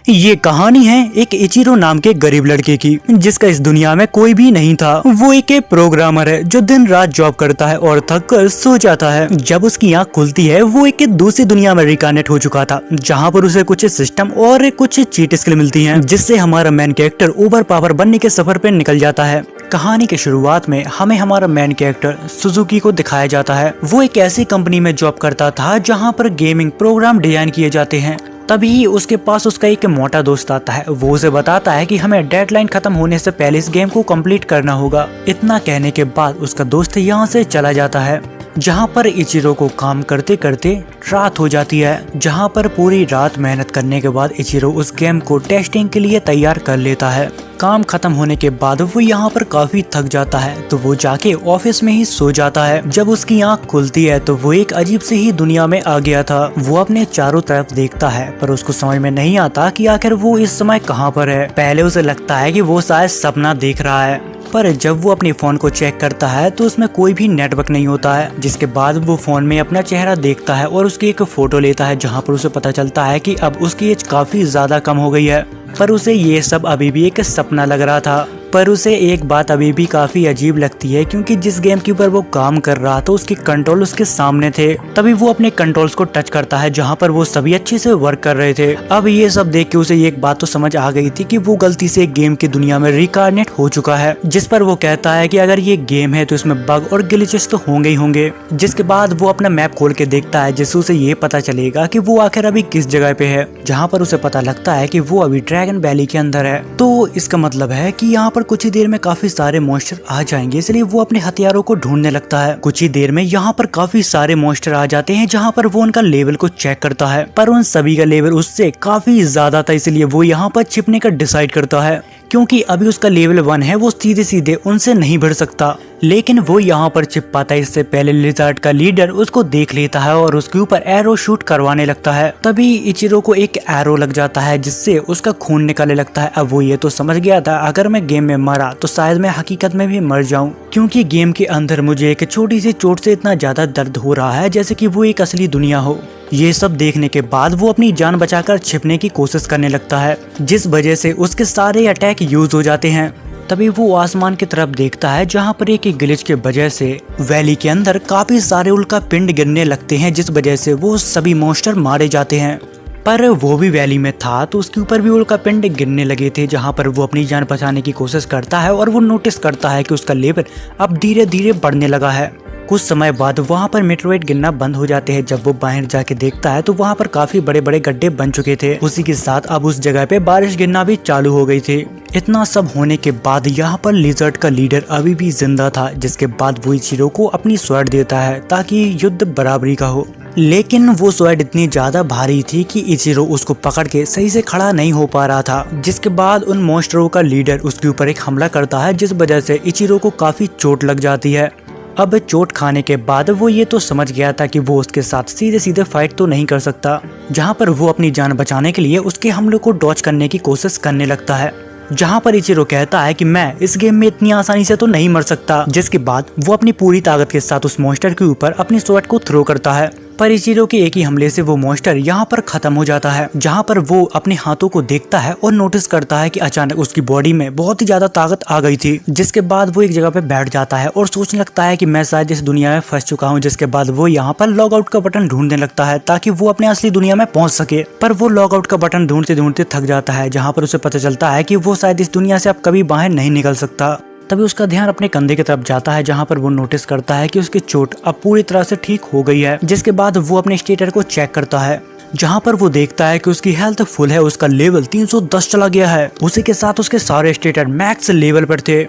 ये कहानी है एक इचिरो नाम के गरीब लड़के की, जिसका इस दुनिया में कोई भी नहीं था। वो एक प्रोग्रामर है जो दिन रात जॉब करता है और थक कर सो जाता है। जब उसकी आंख खुलती है वो एक दूसरी दुनिया में रिकानेक्ट हो चुका था, जहाँ पर उसे कुछ सिस्टम और कुछ चीट स्किल मिलती हैं, जिससे हमारा मेन कैरेक्टर ओवर पावर बनने के सफर पे निकल जाता है। कहानी के शुरुआत में हमें हमारा मेन कैरेक्टर सुजुकी को दिखाया जाता है। वो एक ऐसी कंपनी में जॉब करता था जहाँ पर गेमिंग प्रोग्राम डिजाइन किए जाते हैं। तभी उसके पास उसका एक मोटा दोस्त आता है। वो उसे बताता है कि हमें डेडलाइन खत्म होने से पहले इस गेम को कंप्लीट करना होगा। इतना कहने के बाद उसका दोस्त यहाँ से चला जाता है, जहाँ पर इचिरो को काम करते करते रात हो जाती है। जहाँ पर पूरी रात मेहनत करने के बाद इचिरो उस गेम को टेस्टिंग के लिए तैयार कर लेता है। काम खत्म होने के बाद वो यहाँ पर काफी थक जाता है, तो वो जाके ऑफिस में ही सो जाता है। जब उसकी आंख खुलती है तो वो एक अजीब सी ही दुनिया में आ गया था। वो अपने चारों तरफ देखता है, पर उसको समझ में नहीं आता कि आखिर वो इस समय कहाँ पर है। पहले उसे लगता है कि वो शायद सपना देख रहा है, पर जब वो अपने फोन को चेक करता है तो उसमें कोई भी नेटवर्क नहीं होता है। जिसके बाद वो फोन में अपना चेहरा देखता है और उसकी एक फोटो लेता है, जहाँ पर उसे पता चलता है कि अब उसकी एज काफी ज्यादा कम हो गई है। पर उसे ये सब अभी भी एक सपना लग रहा था। पर उसे एक बात अभी भी काफी अजीब लगती है, क्योंकि जिस गेम के ऊपर वो काम कर रहा था उसके कंट्रोल उसके सामने थे। तभी वो अपने कंट्रोल्स को टच करता है, जहाँ पर वो सभी अच्छे से वर्क कर रहे थे। अब ये सब देख के उसे एक बात तो समझ आ गई थी कि वो गलती से गेम की दुनिया में रिकार्नेट हो चुका है। जिस पर वो कहता है कि अगर ये गेम है तो इसमें बग और ग्लिचेस तो होंगे ही होंगे। जिसके बाद वो अपना मैप खोल के देखता है, जिससे उसे ये पता चलेगा कि वो आखिर अभी किस जगह पे है। जहाँ पर उसे पता लगता है कि वो अभी ड्रैगन वैली के अंदर है। तो इसका मतलब है कि यहाँ पर कुछ ही देर में काफी सारे मॉन्स्टर आ जाएंगे, इसलिए वो अपने हथियारों को ढूंढने लगता है। कुछ ही देर में यहाँ पर काफी सारे मॉन्स्टर आ जाते हैं, जहाँ पर वो उनका लेवल को चेक करता है, पर उन सभी का लेवल उससे काफी ज्यादा था। इसलिए वो यहाँ पर छिपने का डिसाइड करता है, क्योंकि अभी उसका लेवल 1 है, वो सीधे सीधे उनसे नहीं बढ़ सकता। लेकिन वो यहाँ पर छिप पाता है इससे पहले लिजार्ड का लीडर उसको देख लेता है और उसके ऊपर एरो शूट करवाने लगता है। तभी इचिरो को एक एरो लग जाता है, जिससे उसका खून निकलने लगता है। अब वो ये तो समझ गया था अगर मैं गेम में मरा तो शायद मैं हकीकत में भी मर जाऊं, क्योंकि गेम के अंदर मुझे एक छोटी सी चोट से इतना ज्यादा दर्द हो रहा है जैसे कि वो एक असली दुनिया हो। ये सब देखने के बाद वो अपनी जान बचाकर छिपने की कोशिश करने लगता है, जिस वजह से उसके सारे अटैक यूज हो जाते हैं। तभी वो आसमान की तरफ देखता है, जहाँ पर एक ग्लिच के वजह से वैली के अंदर काफी सारे उल्का पिंड गिरने लगते हैं, जिस वजह से वो सभी मॉन्स्टर मारे जाते हैं। पर वो भी वैली में था तो उसके ऊपर भी उल्का पिंड गिरने लगे थे, जहाँ पर वो अपनी जान बचाने की कोशिश करता है और वो नोटिस करता है कि उसका लेवल अब धीरे धीरे बढ़ने लगा है। कुछ समय बाद वहाँ पर मेटेओराइट गिरना बंद हो जाते हैं। जब वो बाहर जाके देखता है तो वहाँ पर काफी बड़े बड़े गड्ढे बन चुके थे। उसी के साथ अब उस जगह पे बारिश गिरना भी चालू हो गई थी। इतना सब होने के बाद यहाँ पर लिजर्ड का लीडर अभी भी जिंदा था, जिसके बाद वो इचिरो को अपनी स्वॉर्ड देता है ताकि युद्ध बराबरी का हो। लेकिन वो स्वॉर्ड इतनी ज्यादा भारी थी कि इचिरो उसको पकड़ के सही से खड़ा नहीं हो पा रहा था। जिसके बाद उन मॉन्स्टरों का लीडर उसके ऊपर एक हमला करता है, जिस वजह से इचिरो को काफी चोट लग जाती है। अब चोट खाने के बाद वो ये तो समझ गया था कि वो उसके साथ सीधे सीधे फाइट तो नहीं कर सकता, जहाँ पर वो अपनी जान बचाने के लिए उसके हमले को डॉज करने की कोशिश करने लगता है। जहाँ पर इचिरो कहता है कि मैं इस गेम में इतनी आसानी से तो नहीं मर सकता। जिसके बाद वो अपनी पूरी ताकत के साथ उस मॉन्स्टर के ऊपर अपनी स्वॉर्ड को थ्रो करता है, पर इचिरो के एक ही हमले से वो मॉन्स्टर यहाँ पर खत्म हो जाता है। जहाँ पर वो अपने हाथों को देखता है और नोटिस करता है कि अचानक उसकी बॉडी में बहुत ही ज्यादा ताकत आ गई थी। जिसके बाद वो एक जगह पे बैठ जाता है और सोचने लगता है कि मैं शायद इस दुनिया में फंस चुका हूँ। जिसके बाद वो यहाँ पर लॉग आउट का बटन ढूंढने लगता है ताकि वो अपने असली दुनिया में पहुंच सके। पर वो लॉग आउट का बटन ढूंढते ढूंढते थक जाता है, जहाँ पर उसे पता चलता है कि वो शायद इस दुनिया से अब कभी बाहर नहीं निकल सकता। तभी उसका ध्यान अपने कंधे की तरफ जाता है, जहाँ पर वो नोटिस करता है कि उसकी चोट अब पूरी तरह से ठीक हो गई है। जिसके बाद वो अपने स्टेटर को चेक करता है, जहाँ पर वो देखता है कि उसकी हेल्थ फुल है, उसका लेवल 310 चला गया है। उसी के साथ उसके सारे स्टेटर मैक्स लेवल पर थे।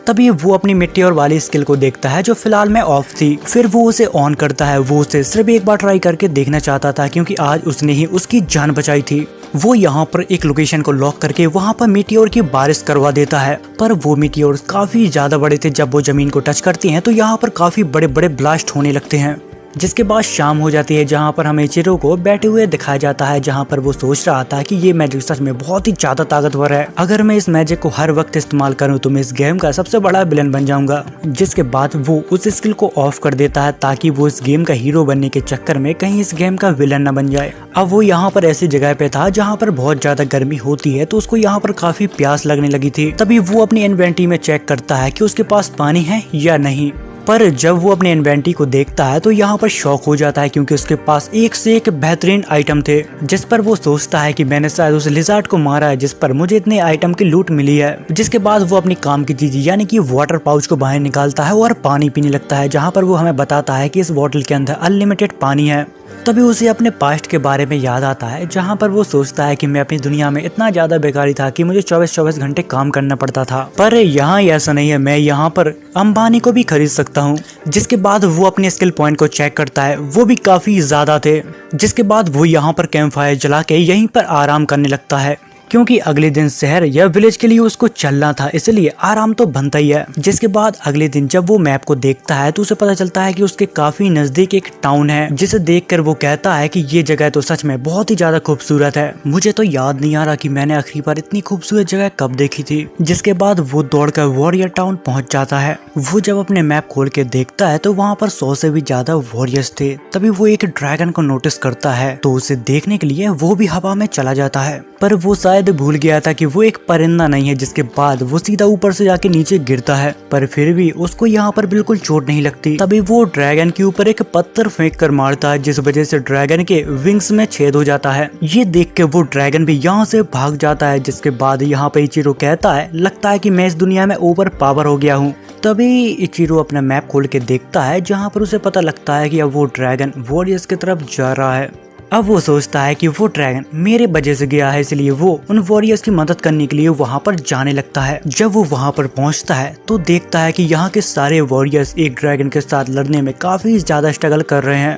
तभी वो अपनी मेटेओर वाली स्किल को देखता है, जो फिलहाल में ऑफ थी। फिर वो उसे ऑन करता है। वो उसे सिर्फ एक बार ट्राई करके देखना चाहता था, क्योंकि आज उसने ही उसकी जान बचाई थी। वो यहाँ पर एक लोकेशन को लॉक करके वहाँ पर मेटेओर की बारिश करवा देता है, पर वो मेटेओर काफी ज्यादा बड़े थे। जब वो जमीन को टच करती हैं तो यहाँ पर काफी बड़े बड़े ब्लास्ट होने लगते हैं। जिसके बाद शाम हो जाती है जहाँ पर हमें इचिरो को बैठे हुए दिखाया जाता है, जहाँ पर वो सोच रहा था कि ये मैजिक सच में बहुत ही ज्यादा ताकतवर है। अगर मैं इस मैजिक को हर वक्त इस्तेमाल करूँ तो मैं इस गेम का सबसे बड़ा विलन बन जाऊंगा। जिसके बाद वो उस स्किल को ऑफ कर देता है ताकि वो इस गेम का हीरो बनने के चक्कर में कहीं इस गेम का विलन न बन जाए। अब वो यहाँ पर ऐसी जगह पे था जहाँ पर बहुत ज्यादा गर्मी होती है, तो उसको यहाँ पर काफी प्यास लगने लगी थी। तभी वो अपनी इन्वेंटरी में चेक करता है कि उसके पास पानी है या नहीं। पर जब वो अपने इन्वेंटरी को देखता है तो यहाँ पर शॉक हो जाता है, क्योंकि उसके पास एक से एक बेहतरीन आइटम थे। जिस पर वो सोचता है कि मैंने शायद उस लिजार्ड को मारा है जिस पर मुझे इतने आइटम की लूट मिली है। जिसके बाद वो अपनी काम की चीज यानी कि वाटर पाउच को बाहर निकालता है और पानी पीने लगता है, जहाँ पर वो हमें बताता है कि इस बॉटल के अंदर अनलिमिटेड पानी है। तभी उसे अपने पास्ट के बारे में याद आता है, जहाँ पर वो सोचता है कि मैं अपनी दुनिया में इतना ज्यादा बेकारी था कि मुझे 24-24 घंटे काम करना पड़ता था, पर यहाँ ऐसा नहीं है, मैं यहाँ पर अंबानी को भी खरीद सकता हूँ। जिसके बाद वो अपने स्किल पॉइंट को चेक करता है, वो भी काफी ज्यादा थे। जिसके बाद वो यहाँ पर कैंप फायर जला के यहीं पर आराम करने लगता है, क्योंकि अगले दिन शहर या विलेज के लिए उसको चलना था, इसलिए आराम तो बनता ही है। जिसके बाद अगले दिन जब वो मैप को देखता है तो उसे पता चलता है कि उसके काफी नजदीक एक टाउन है, जिसे देखकर वो कहता है कि ये जगह तो सच में बहुत ही ज्यादा खूबसूरत है। मुझे तो याद नहीं आ रहा कि मैंने आखिरी बार इतनी खूबसूरत जगह कब देखी थी। जिसके बाद वो दौड़कर वॉरियर टाउन पहुंच जाता है। वो जब अपने मैप खोल के देखता है तो वहाँ पर 100 से भी ज्यादा वॉरियर्स थे। तभी वो एक ड्रैगन को नोटिस करता है, तो उसे देखने के लिए वो भी हवा में चला जाता है, पर वो शायद भूल गया था कि वो एक परिंदा नहीं है। जिसके बाद वो सीधा ऊपर से जाके नीचे गिरता है, पर फिर भी उसको यहाँ पर बिल्कुल चोट नहीं लगती। तभी वो ड्रैगन के ऊपर एक पत्थर फेंक कर मारता है, जिस वजह से ड्रैगन के विंग्स में छेद हो जाता है। ये देख के वो ड्रैगन भी यहाँ से भाग जाता है। जिसके बाद यहाँ पे इचिरो कहता है, लगता है कि मैं इस दुनिया में ओवर पावर हो गया हूँ। तभी इचिरो अपना मैप खोल के देखता है, जहाँ पर उसे पता लगता है कि अब वो ड्रैगन वॉरियर्स की तरफ जा रहा है। अब वो सोचता है कि वो ड्रैगन मेरे वजह से गया है, इसलिए वो उन वॉरियर्स की मदद करने के लिए वहाँ पर जाने लगता है। जब वो वहाँ पर पहुँचता है तो देखता है कि यहाँ के सारे वॉरियर्स एक ड्रैगन के साथ लड़ने में काफी ज्यादा स्ट्रगल कर रहे हैं,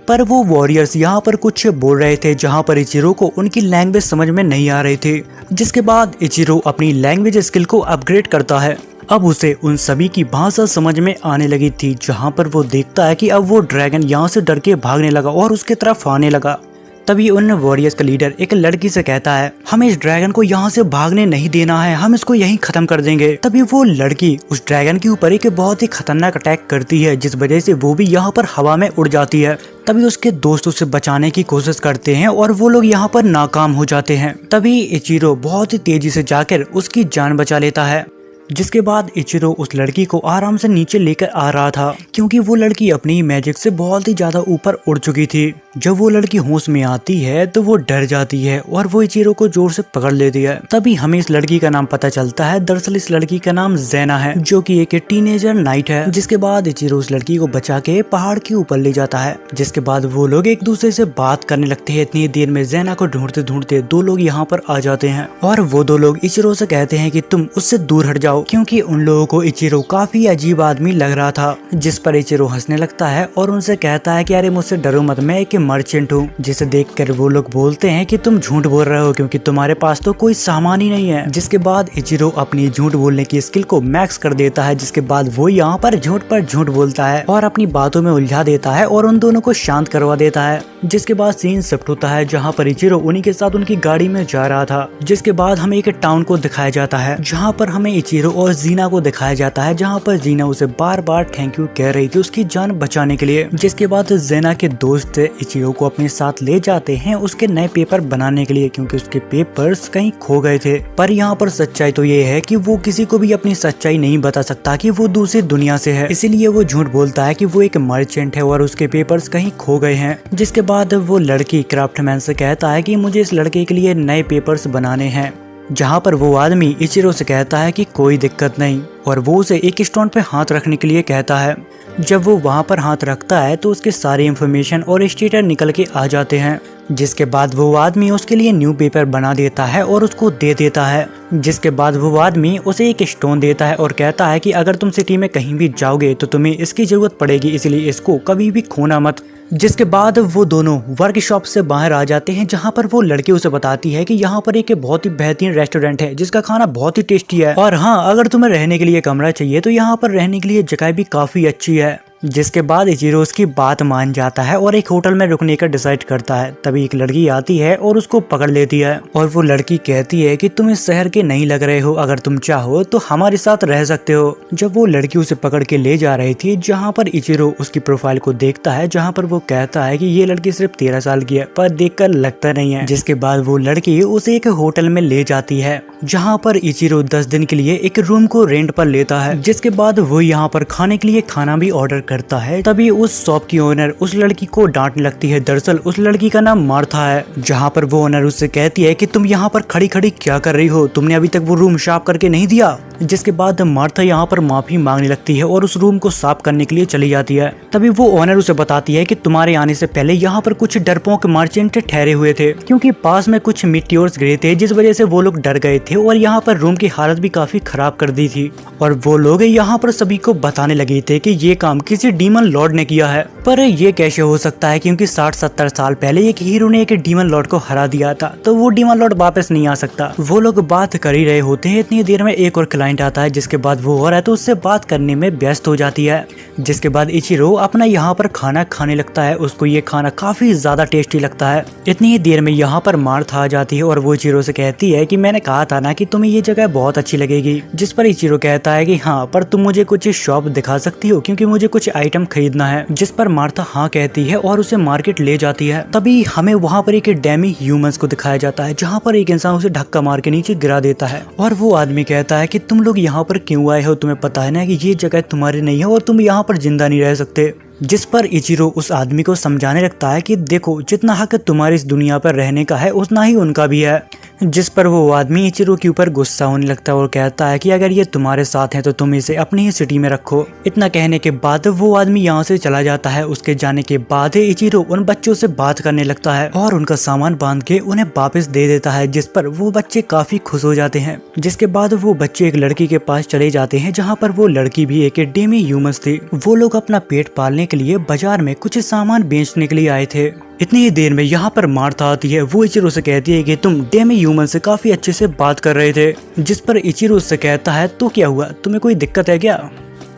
पर वो वॉरियर्स यहाँ पर कुछ बोल रहे थे जहाँ पर इचिरो को उनकी लैंग्वेज समझ में नहीं आ रही थी। जिसके बाद इचिरो अपनी लैंग्वेज स्किल को अपग्रेड करता है। अब उसे उन सभी की भाषा समझ में आने लगी थी, जहाँ पर वो देखता है कि अब वो ड्रैगन यहाँ से डर के भागने लगा और उसके तरफ आने लगा। तभी उन वॉरियर्स का लीडर एक लड़की से कहता है, हमें इस ड्रैगन को यहाँ से भागने नहीं देना है, हम इसको यहीं खत्म कर देंगे। तभी वो लड़की उस ड्रैगन के ऊपर एक बहुत ही खतरनाक अटैक करती है, जिस वजह से वो भी यहाँ पर हवा में उड़ जाती है। तभी उसके दोस्त उसे बचाने की कोशिश करते हैं और वो लोग यहाँ पर नाकाम हो जाते हैं। तभी इचिरो बहुत ही तेजी से जाकर उसकी जान बचा लेता है। जिसके बाद इचिरो उस लड़की को आराम से नीचे लेकर आ रहा था, क्योंकि वो लड़की अपनी मैजिक से बहुत ही ज्यादा ऊपर उड़ चुकी थी। जब वो लड़की होश में आती है तो वो डर जाती है और वो इचिरो को जोर से पकड़ लेती है। तभी हमें इस लड़की का नाम पता चलता है, दरअसल इस लड़की का नाम ज़ेना है, जो कि एक टीनेजर नाइट है। जिसके बाद इचिरो उस लड़की को बचा के पहाड़ के ऊपर ले जाता है। जिसके बाद वो लोग एक दूसरे से बात करने लगते हैं। इतनी देर में ज़ेना को ढूंढते ढूंढते दो लोग यहाँ पर आ जाते हैं और वो दो लोग इचिरो से कहते हैं कि तुम उससे दूर हट जाओ, क्योंकि उन लोगों को इचिरो काफी अजीब आदमी लग रहा था। जिस पर इचिरो हंसने लगता है और उनसे कहता है कि अरे मुझसे डरो मत, मैं एक मर्चेंट हूँ। जिसे देखकर वो लोग बोलते हैं कि तुम झूठ बोल रहे हो, क्योंकि तुम्हारे पास तो कोई सामान ही नहीं है। जिसके बाद इचिरो अपनी झूठ बोलने की स्किल को मैक्स कर देता है। जिसके बाद वो यहाँ पर झूठ बोलता है और अपनी बातों में उलझा देता है और उन दोनों को शांत करवा देता है। जिसके बाद सीन शिफ्ट होता है, जहाँ पर इचिरो उन्हीं के साथ उनकी गाड़ी में जा रहा था। जिसके बाद हमें एक टाउन को दिखाया जाता है, जहाँ पर हमें इचिरो और जीना को दिखाया जाता है, जहाँ पर जीना उसे बार बार थैंक यू कह रही थी उसकी जान बचाने के लिए। जिसके बाद ज़ेना के दोस्त इचिरो को अपने साथ ले जाते हैं उसके नए पेपर बनाने के लिए, क्योंकि उसके पेपर्स कहीं खो गए थे। पर यहाँ पर सच्चाई तो ये है कि वो किसी को भी अपनी सच्चाई नहीं बता सकता कि वो दूसरी दुनिया से है, इसीलिए वो झूठ बोलता है कि वो एक मर्चेंट है और उसके पेपर्स कहीं खो गए हैं। जिसके बाद वो लड़की क्राफ्टमैन से कहता है कि मुझे इस लड़के के लिए नए पेपर्स बनाने हैं, जहाँ पर वो आदमी इचिरो से कहता है कि कोई दिक्कत नहीं और वो उसे एक स्टोन पे हाथ रखने के लिए कहता है। जब वो वहाँ पर हाथ रखता है तो उसके सारे इंफॉर्मेशन और स्टेटस निकल के आ जाते हैं। जिसके बाद वो आदमी उसके लिए न्यू पेपर बना देता है और उसको दे देता है। जिसके बाद वो आदमी उसे एक स्टोन देता है और कहता है कि अगर तुम सिटी में कहीं भी जाओगे तो तुम्हें इसकी जरूरत पड़ेगी, इसलिए इसको कभी भी खोना मत। जिसके बाद वो दोनों वर्कशॉप से बाहर आ जाते हैं, जहाँ पर वो लड़की उसे बताती है कि यहाँ पर एक बहुत ही बेहतरीन रेस्टोरेंट है जिसका खाना बहुत ही टेस्टी है, और हाँ अगर तुम्हें रहने के लिए कमरा चाहिए तो यहाँ पर रहने के लिए जगह भी काफी अच्छी है। जिसके बाद इचिरो उसकी बात मान जाता है और एक होटल में रुकने का डिसाइड करता है। तभी एक लड़की आती है और उसको पकड़ लेती है और वो लड़की कहती है कि तुम इस शहर के नहीं लग रहे हो, अगर तुम चाहो तो हमारे साथ रह सकते हो। जब वो लड़की उसे पकड़ के ले जा रही थी, जहाँ पर इचिरो उसकी प्रोफाइल को देखता है, जहाँ पर वो कहता है कि ये लड़की सिर्फ 13 साल की है, पर देखकर लगता नहीं है। जिसके बाद वो लड़की उसे एक होटल में ले जाती है, जहाँ पर इचिरो 10 दिन के लिए एक रूम को रेंट पर लेता है। जिसके बाद वो यहाँ पर खाने के लिए खाना भी ऑर्डर करता है। तभी उस शॉप की ओनर उस लड़की को डांटने लगती है। दरअसल उस लड़की का नाम मार्था है। जहाँ पर वो ओनर उससे कहती है कि तुम यहाँ पर खड़ी खड़ी क्या कर रही हो, तुमने अभी तक वो रूम साफ करके नहीं दिया। जिसके बाद मार्था यहाँ पर माफी मांगने लगती है और उस रूम को साफ करने के लिए चली जाती है। तभी वो ओनर उसे बताती है कि तुम्हारे आने से पहले यहाँ पर कुछ डरपोक मर्चेंट ठहरे हुए थे, क्योंकि पास में कुछ मीटियोर्स गिरे थे, जिस वजह से वो लोग डर गए थे और यहाँ पर रूम की हालत भी काफी खराब कर दी थी। और वो लोग यहाँ पर सभी को बताने लगे थे कि ये काम किसी डीमन लॉर्ड ने किया है। पर ये कैसे हो सकता है, क्योंकि 60-70 साल पहले एक हीरो ने एक डीमन लॉर्ड को हरा दिया था, तो वो डीमन लॉर्ड वापस नहीं आ सकता। वो लोग बात कर ही रहे होते हैं, इतनी देर में एक और क्लाइंट आता है। जिसके बाद वो और है तो उससे बात करने में व्यस्त हो जाती है। जिसके बाद इचिरो अपना यहाँ पर खाना खाने लगता है। उसको ये खाना काफी ज्यादा टेस्टी लगता है। इतनी ही देर में यहाँ पर मार्था आ जाती है और वो इचिरो से कहती है कि मैंने कहा था ना कि तुम्हें ये जगह बहुत अच्छी लगेगी। जिस पर इचिरो कहता है कि हाँ, पर तुम मुझे कुछ शॉप दिखा सकती हो, क्योंकि मुझे कुछ आइटम खरीदना है। जिस पर मार्था हाँ कहती है और उसे मार्केट ले जाती है। तभी हमें वहाँ पर एक डेमी ह्यूमंस को दिखाया जाता है, जहाँ पर एक इंसान उसे धक्का मार के नीचे गिरा देता है। और वो आदमी कहता है कि तुम लोग यहाँ पर क्यों आए हो, तुम्हें पता है ना कि ये जगह तुम्हारी नहीं है और तुम यहाँ पर जिंदा नहीं रह सकते। जिस पर इचिरो उस आदमी को समझाने लगता है कि देखो, जितना हक तुम्हारी इस दुनिया पर रहने का है उतना ही उनका भी है। जिस पर वो आदमी इचिरो के ऊपर गुस्सा होने लगता है और कहता है कि अगर ये तुम्हारे साथ है तो तुम इसे अपनी ही सिटी में रखो। इतना कहने के बाद वो आदमी यहाँ से चला जाता है। उसके जाने के बाद इचिरो उन बच्चों से बात करने लगता है और उनका सामान बांध के उन्हें वापस दे देता है, जिस पर वो बच्चे काफी खुश हो जाते हैं। जिसके बाद वो बच्चे एक लड़की के पास चले जाते हैं, जहाँ पर वो लड़की भी एक डेमी ह्यूमंस थी। वो लोग अपना पेट पालने के लिए बाजार में कुछ सामान बेचने के लिए आए थे। इतनी ही देर में यहाँ पर मार्था आती है। वो इचिरो से कहती है कि तुम डेमी ह्यूमन से काफी अच्छे से बात कर रहे थे। जिस पर इचिरो से कहता है तो क्या हुआ, तुम्हें कोई दिक्कत है क्या।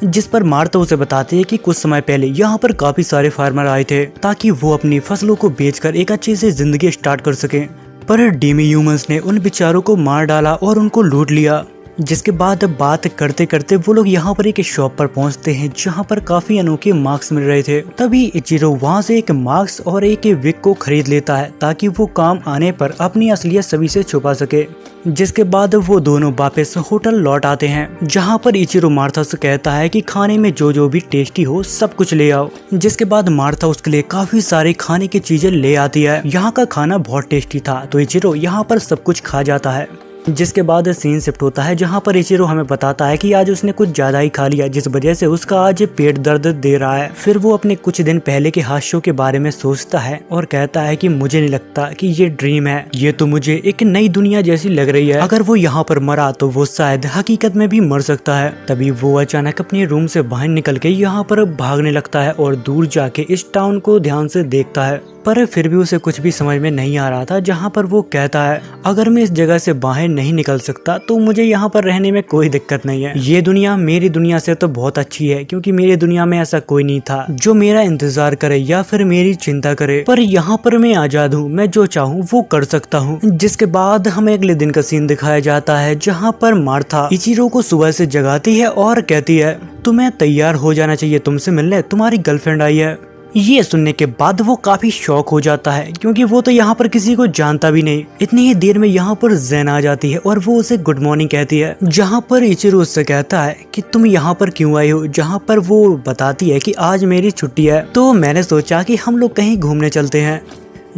जिस पर मार्था उसे बताती है कि कुछ समय पहले यहाँ पर काफी सारे फार्मर आए थे ताकि वो अपनी फसलों को बेचकर एक अच्छी से जिंदगी स्टार्ट कर सके, पर डेमी ह्यूमंस ने उन बेचारों को मार डाला और उनको लूट लिया। जिसके बाद बात करते करते वो लोग यहाँ पर एक शॉप पर पहुँचते हैं, जहाँ पर काफी अनोखे मास्क मिल रहे थे। तभी इचिरो वहाँ से एक मास्क और एक विग को खरीद लेता है ताकि वो काम आने पर अपनी असलियत सभी से छुपा सके। जिसके बाद वो दोनों वापस होटल लौट आते हैं, जहाँ पर इचिरो मार्था से कहता है कि खाने में जो जो भी टेस्टी हो सब कुछ ले आओ। जिसके बाद मार्था उसके लिए काफी सारे खाने की चीजें ले आती है। यहाँ का खाना बहुत टेस्टी था, तो इचिरो यहाँ पर सब कुछ खा जाता है। जिसके बाद सीन शिफ्ट होता है, जहाँ पर इचिरो हमें बताता है कि आज उसने कुछ ज्यादा ही खा लिया, जिस वजह से उसका आज पेट दर्द दे रहा है। फिर वो अपने कुछ दिन पहले के हादसों के बारे में सोचता है और कहता है कि मुझे नहीं लगता कि ये ड्रीम है, ये तो मुझे एक नई दुनिया जैसी लग रही है। अगर वो यहाँ पर मरा तो वो शायद हकीकत में भी मर सकता है। तभी वो अचानक अपने रूम से बाहर निकल के यहाँ पर भागने लगता है और दूर जाके इस टाउन को ध्यान से देखता है, पर फिर भी उसे कुछ भी समझ में नहीं आ रहा था। जहाँ पर वो कहता है अगर मैं इस जगह से बाहर नहीं निकल सकता तो मुझे यहाँ पर रहने में कोई दिक्कत नहीं है। ये दुनिया मेरी दुनिया से तो बहुत अच्छी है, क्योंकि मेरी दुनिया में ऐसा कोई नहीं था जो मेरा इंतजार करे या फिर मेरी चिंता करे, पर यहाँ पर मैं आजाद हूँ, मैं जो चाहूँ वो कर सकता हूँ। जिसके बाद हमें अगले दिन का सीन दिखाया जाता है, जहाँ पर मार्था इचिरो को सुबह से जगाती है और कहती है तुम्हें तैयार हो जाना चाहिए, तुमसे मिलने तुम्हारी गर्लफ्रेंड आई है। ये सुनने के बाद वो काफी शॉक हो जाता है, क्योंकि वो तो यहाँ पर किसी को जानता भी नहीं। इतनी ही देर में यहाँ पर ज़ेन आ जाती है और वो उसे गुड मॉर्निंग कहती है, जहाँ पर इचिरो उससे कहता है कि तुम यहाँ पर क्यों आई हो। जहाँ पर वो बताती है कि आज मेरी छुट्टी है, तो मैंने सोचा कि हम लोग कहीं घूमने चलते हैं।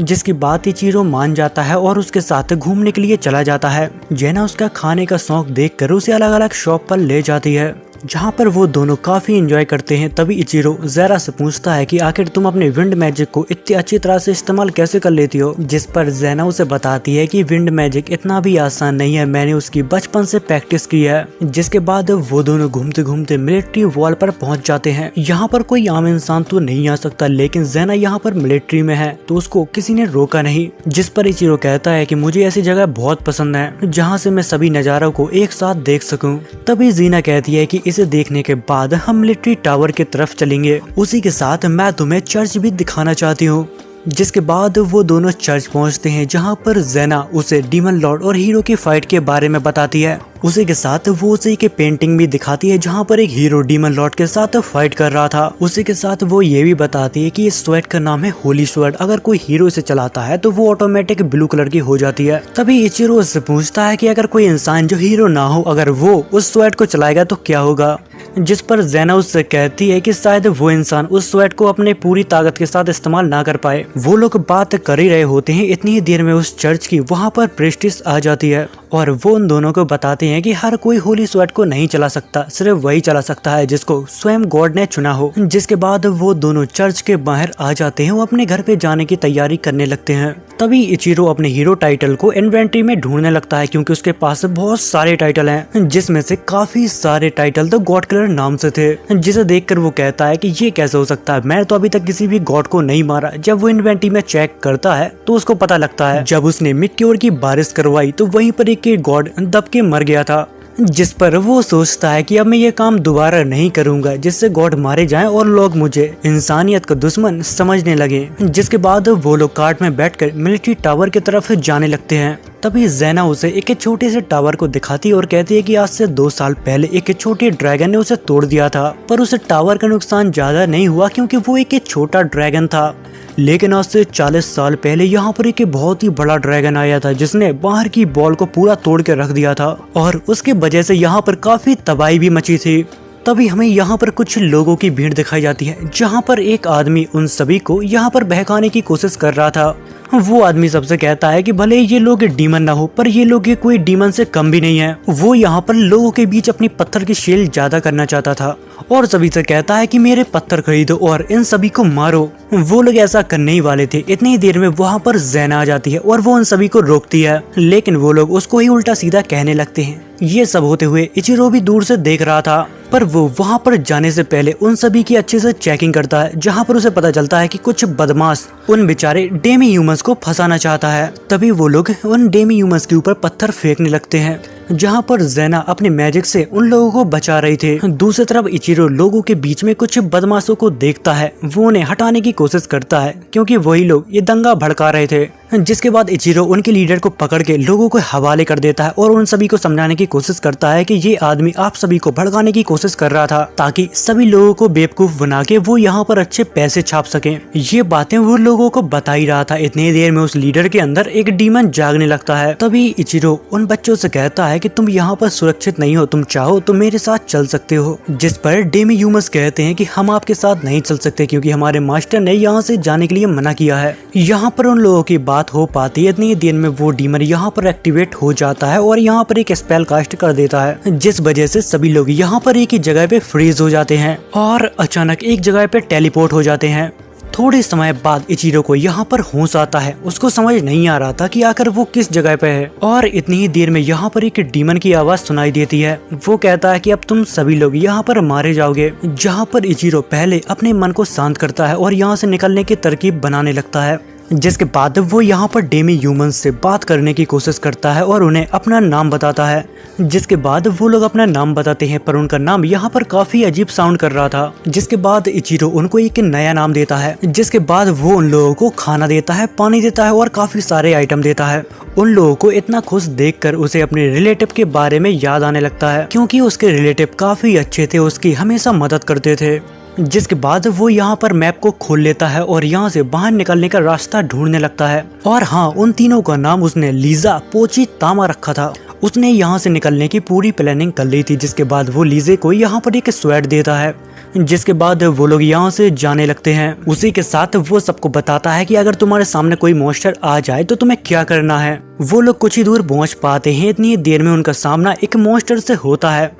जिसकी बात इचिरो मान जाता है और उसके साथ घूमने के लिए चला जाता है। जेना उसका खाने का शौक देखकर उसे अलग अलग शॉप पर ले जाती है, जहाँ पर वो दोनों काफी एंजॉय करते हैं। तभी इचिरो ज़ेरा से पूछता है कि आखिर तुम अपने विंड मैजिक को इतनी अच्छी तरह से इस्तेमाल कैसे कर लेती हो। जिस पर ज़ेना उसे बताती है कि विंड मैजिक इतना भी आसान नहीं है, मैंने उसकी बचपन से प्रैक्टिस की है। जिसके बाद वो दोनों घूमते घूमते मिलिट्री वॉल पर पहुंच जाते हैं। यहाँ पर कोई आम इंसान तो नहीं आ सकता, लेकिन ज़ेना यहाँ पर मिलिट्री में है तो उसको किसी ने रोका नहीं। जिस पर इचिरो कहता है कि मुझे ऐसी जगह बहुत पसंद है जहाँ से मैं सभी नजारों को एक साथ देख सकूं। तभी जीना कहती है कि इसे देखने के बाद हम मिलिट्री टावर की तरफ चलेंगे। उसी के साथ मैं तुम्हें चर्च भी दिखाना चाहती हूँ। जिसके बाद वो दोनों चर्च पहुंचते हैं, जहां पर ज़ेना उसे डीमन लॉर्ड और हीरो की फाइट के बारे में बताती है। उसी के साथ वो उसी के पेंटिंग भी दिखाती है, जहां पर एक हीरो डीमन लॉर्ड के साथ फाइट कर रहा था। उसी के साथ वो ये भी बताती है कि इस स्वॉर्ड का नाम है होली स्वॉर्ड। अगर कोई हीरो इसे चलाता है तो वो ऑटोमेटिक ब्लू कलर की हो जाती है। तभी इचिरो उससे पूछता है कि अगर कोई इंसान जो हीरो ना हो, अगर वो उस स्वॉर्ड को चलाएगा तो क्या होगा। जिस पर ज़ेना उससे कहती है कि शायद वो इंसान उस स्वॉर्ड को अपने पूरी ताकत के साथ इस्तेमाल ना कर पाए। वो लोग बात कर ही रहे होते हैं, इतनी ही देर में उस चर्च की वहाँ पर प्रेस्टिस आ जाती है और वो उन दोनों को बताते हैं कि हर कोई होली स्वॉर्ड को नहीं चला सकता, सिर्फ वही चला सकता है जिसको स्वयं गॉड ने चुना हो। जिसके बाद वो दोनों चर्च के बाहर आ जाते हैं, वो अपने घर पे जाने की तैयारी करने लगते हैं। तभी इचिरो अपने हीरो टाइटल को इन्वेंटरी में ढूंढने लगता है, क्योंकि उसके पास बहुत सारे टाइटल हैं, जिसमें से काफी सारे टाइटल तो गॉड किलर नाम से थे। जिसे देखकर वो कहता है कि ये कैसे हो सकता है, मैं तो अभी तक किसी भी गॉड को नहीं मारा। जब वो इन्वेंटरी में चेक करता है तो उसको पता लगता है जब उसने मिट्योर की बारिश करवाई तो वहीं पर एक गॉड दब के मर गया था। जिस पर वो सोचता है कि अब मैं ये काम दोबारा नहीं करूंगा जिससे गॉड मारे जाएं और लोग मुझे इंसानियत का दुश्मन समझने लगे। जिसके बाद वो लोग कार्ट में बैठकर मिलिट्री टावर की तरफ जाने लगते हैं। तभी ज़ेना उसे एक छोटे से टावर को दिखाती और कहती है कि आज से 2 साल पहले एक छोटे ड्रैगन ने उसे तोड़ दिया था, पर उसे टावर का नुकसान ज्यादा नहीं हुआ क्योंकि वो एक छोटा ड्रैगन था। लेकिन आज से 40 साल पहले यहाँ पर एक बहुत ही बड़ा ड्रैगन आया था, जिसने बाहर की बॉल को पूरा तोड़ के रख दिया था और उसके वजह से यहाँ पर काफी तबाही भी मची थी। तभी हमें यहाँ पर कुछ लोगों की भीड़ दिखाई जाती है, जहाँ पर एक आदमी उन सभी को यहाँ पर बहकाने की कोशिश कर रहा था। वो आदमी सबसे कहता है कि भले ये लोग डीमन ना हो, पर ये लोग ये कोई डीमन से कम भी नहीं है। वो यहाँ पर लोगों के बीच अपनी पत्थर की शेल ज्यादा करना चाहता था और सभी से कहता है कि मेरे पत्थर खरीदो और इन सभी को मारो। वो लोग ऐसा करने ही वाले थे, इतनी ही देर में वहाँ पर ज़ेना आ जाती है और वो उन सभी को रोकती है, लेकिन वो लोग उसको ही उल्टा सीधा कहने लगते हैं। ये सब होते हुए इचिरो भी दूर से देख रहा था, पर वो वहाँ पर जाने से पहले उन सभी की अच्छे से चेकिंग करता है, जहाँ पर उसे पता चलता है कि कुछ बदमाश उन बेचारे डेमी ह्यूमंस को फंसाना चाहता है। तभी वो लोग उन डेमी ह्यूमंस के ऊपर पत्थर फेंकने लगते हैं, जहाँ पर ज़ेना अपने मैजिक से उन लोगों को बचा रही थी। दूसरी तरफ इचिरो लोगों के बीच में कुछ बदमाशों को देखता है, वो उन्हें हटाने की कोशिश करता है क्योंकि वही लोग ये दंगा भड़का रहे थे। जिसके बाद इचिरो उनके लीडर को पकड़ के लोगों को हवाले कर देता है और उन सभी को समझाने की कोशिश करता है कि ये आदमी आप सभी को भड़काने की कोशिश कर रहा था, ताकि सभी लोगों को बेवकूफ बना के वो यहाँ पर अच्छे पैसे छाप सकें। ये बातें वो लोगों को बता ही रहा था। इतनी देर में उस लीडर के अंदर एक डीमन जागने लगता है। तभी इचिरो उन बच्चों से कहता है कि तुम यहाँ पर सुरक्षित नहीं हो, तुम चाहो तो मेरे साथ चल सकते हो। जिस पर डेमी ह्यूमंस कहते हैं कि हम आपके साथ नहीं चल सकते क्योंकि हमारे मास्टर ने यहाँ से जाने के लिए मना किया है। यहाँ पर उन लोगों की बात हो पाती है, इतनी देर में वो डीमन यहाँ पर एक्टिवेट हो जाता है और यहाँ पर एक स्पेल कास्ट कर देता है, जिस वजह से सभी लोग यहाँ पर एक ही जगह पे फ्रीज हो जाते हैं और अचानक एक जगह पे टेलीपोर्ट हो जाते हैं। थोड़े समय बाद इचिरो को यहाँ पर होश आता है। उसको समझ नहीं आ रहा था कि आखिर वो किस जगह पे है और इतनी ही देर में यहाँ पर एक डीमन की आवाज सुनाई देती है। वो कहता है कि अब तुम सभी लोग यहाँ पर मारे जाओगे। जहाँ पर इचिरो पहले अपने मन को शांत करता है और यहाँ से निकलने की तरकीब बनाने लगता है। जिसके बाद वो यहाँ पर डेमी ह्यूमंस से बात करने की कोशिश करता है और उन्हें अपना नाम बताता है। जिसके बाद वो लोग अपना नाम बताते हैं, पर उनका नाम यहाँ पर काफी अजीब साउंड कर रहा था। जिसके बाद इचिरो उनको एक नया नाम देता है। जिसके बाद वो उन लोगों को खाना देता है, पानी देता है और काफी सारे आइटम देता है। उन लोगों को इतना खुश देखकर उसे अपने रिलेटिव के बारे में याद आने लगता है, क्योंकि उसके रिलेटिव काफी अच्छे थे, उसकी हमेशा मदद करते थे। जिसके बाद वो यहाँ पर मैप को खोल लेता है और यहाँ से बाहर निकलने का रास्ता ढूंढने लगता है। और हाँ, उन तीनों का नाम उसने लीजा, पोची, तामा रखा था। उसने यहाँ से निकलने की पूरी प्लानिंग कर ली थी। जिसके बाद वो लीजे को यहाँ पर एक स्वेट देता है। जिसके बाद वो लोग यहाँ से जाने लगते हैं। उसी के साथ वो सबको बताता है कि अगर तुम्हारे सामने कोई मॉन्स्टर आ जाए तो तुम्हें क्या करना है। वो लोग कुछ ही दूर पहुँच पाते हैं। इतनी देर में उनका सामना एक मॉन्स्टर से होता है।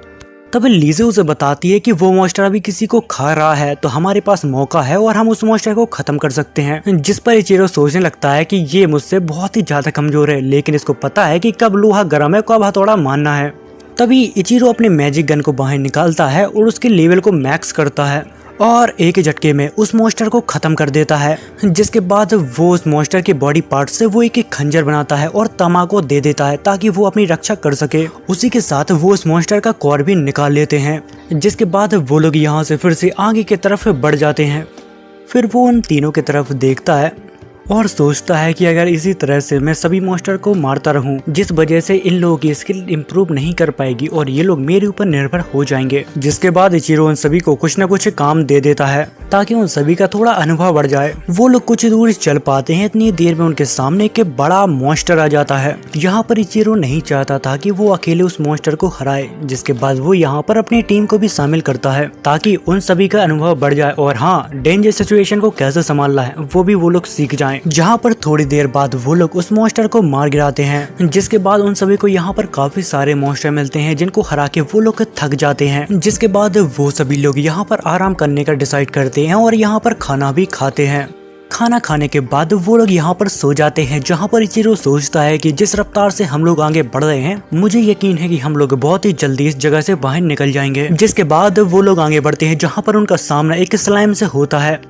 तब लीजे उसे बताती है कि वो मॉन्स्टर अभी किसी को खा रहा है, तो हमारे पास मौका है और हम उस मॉन्स्टर को खत्म कर सकते हैं। जिस पर इचिरो सोचने लगता है कि ये मुझसे बहुत ही ज्यादा कमजोर है, लेकिन इसको पता है कि कब लोहा गर्म है, कब हथौड़ा मारना है। तभी इचिरो अपने मैजिक गन को बाहर निकालता है और उसके लेवल को मैक्स करता है और एक ही झटके में उस मॉन्स्टर को खत्म कर देता है। जिसके बाद वो उस मॉन्स्टर के बॉडी पार्ट से वो एक खंजर बनाता है और तमा को दे देता है ताकि वो अपनी रक्षा कर सके। उसी के साथ वो उस मॉन्स्टर का कोर भी निकाल लेते हैं। जिसके बाद वो लोग यहाँ से फिर से आगे की तरफ बढ़ जाते हैं। फिर वो उन तीनों की तरफ देखता है और सोचता है कि अगर इसी तरह से मैं सभी मॉन्स्टर को मारता रहूं, जिस वजह से इन लोगों की स्किल इंप्रूव नहीं कर पाएगी और ये लोग मेरे ऊपर निर्भर हो जाएंगे। जिसके बाद इचिरो उन सभी को कुछ न कुछ काम दे देता है ताकि उन सभी का थोड़ा अनुभव बढ़ जाए। वो लोग कुछ दूर चल पाते हैं, इतनी देर में उनके सामने एक बड़ा मॉन्स्टर आ जाता है। यहाँ पर इचिरो नहीं चाहता था कि वो अकेले उस मॉन्स्टर को हराए। जिसके बाद वो यहाँ पर अपनी टीम को भी शामिल करता है ताकि उन सभी का अनुभव बढ़ जाए और हाँ, डेंजर सिचुएशन को कैसे संभालना है वो भी वो लोग सीख जाएं। जहाँ पर थोड़ी देर बाद वो लोग उस मॉन्स्टर को मार गिराते हैं। जिसके बाद उन सभी को यहाँ पर काफी सारे मॉन्स्टर मिलते हैं जिनको हरा के वो लोग थक जाते हैं। जिसके बाद वो सभी लोग यहाँ पर आराम करने का डिसाइड करते हैं और यहाँ पर खाना भी खाते हैं। खाना खाने के बाद वो लोग यहाँ पर सो जाते हैं। जहाँ पर इचिरो सोचता है कि जिस रफ्तार से हम लोग आगे बढ़ रहे हैं, मुझे यकीन है कि हम लोग बहुत ही जल्दी इस जगह से बाहर निकल जाएंगे। जिसके बाद वो लोग आगे बढ़ते हैं जहाँ पर उनका सामना एक स्लाइम से होता है।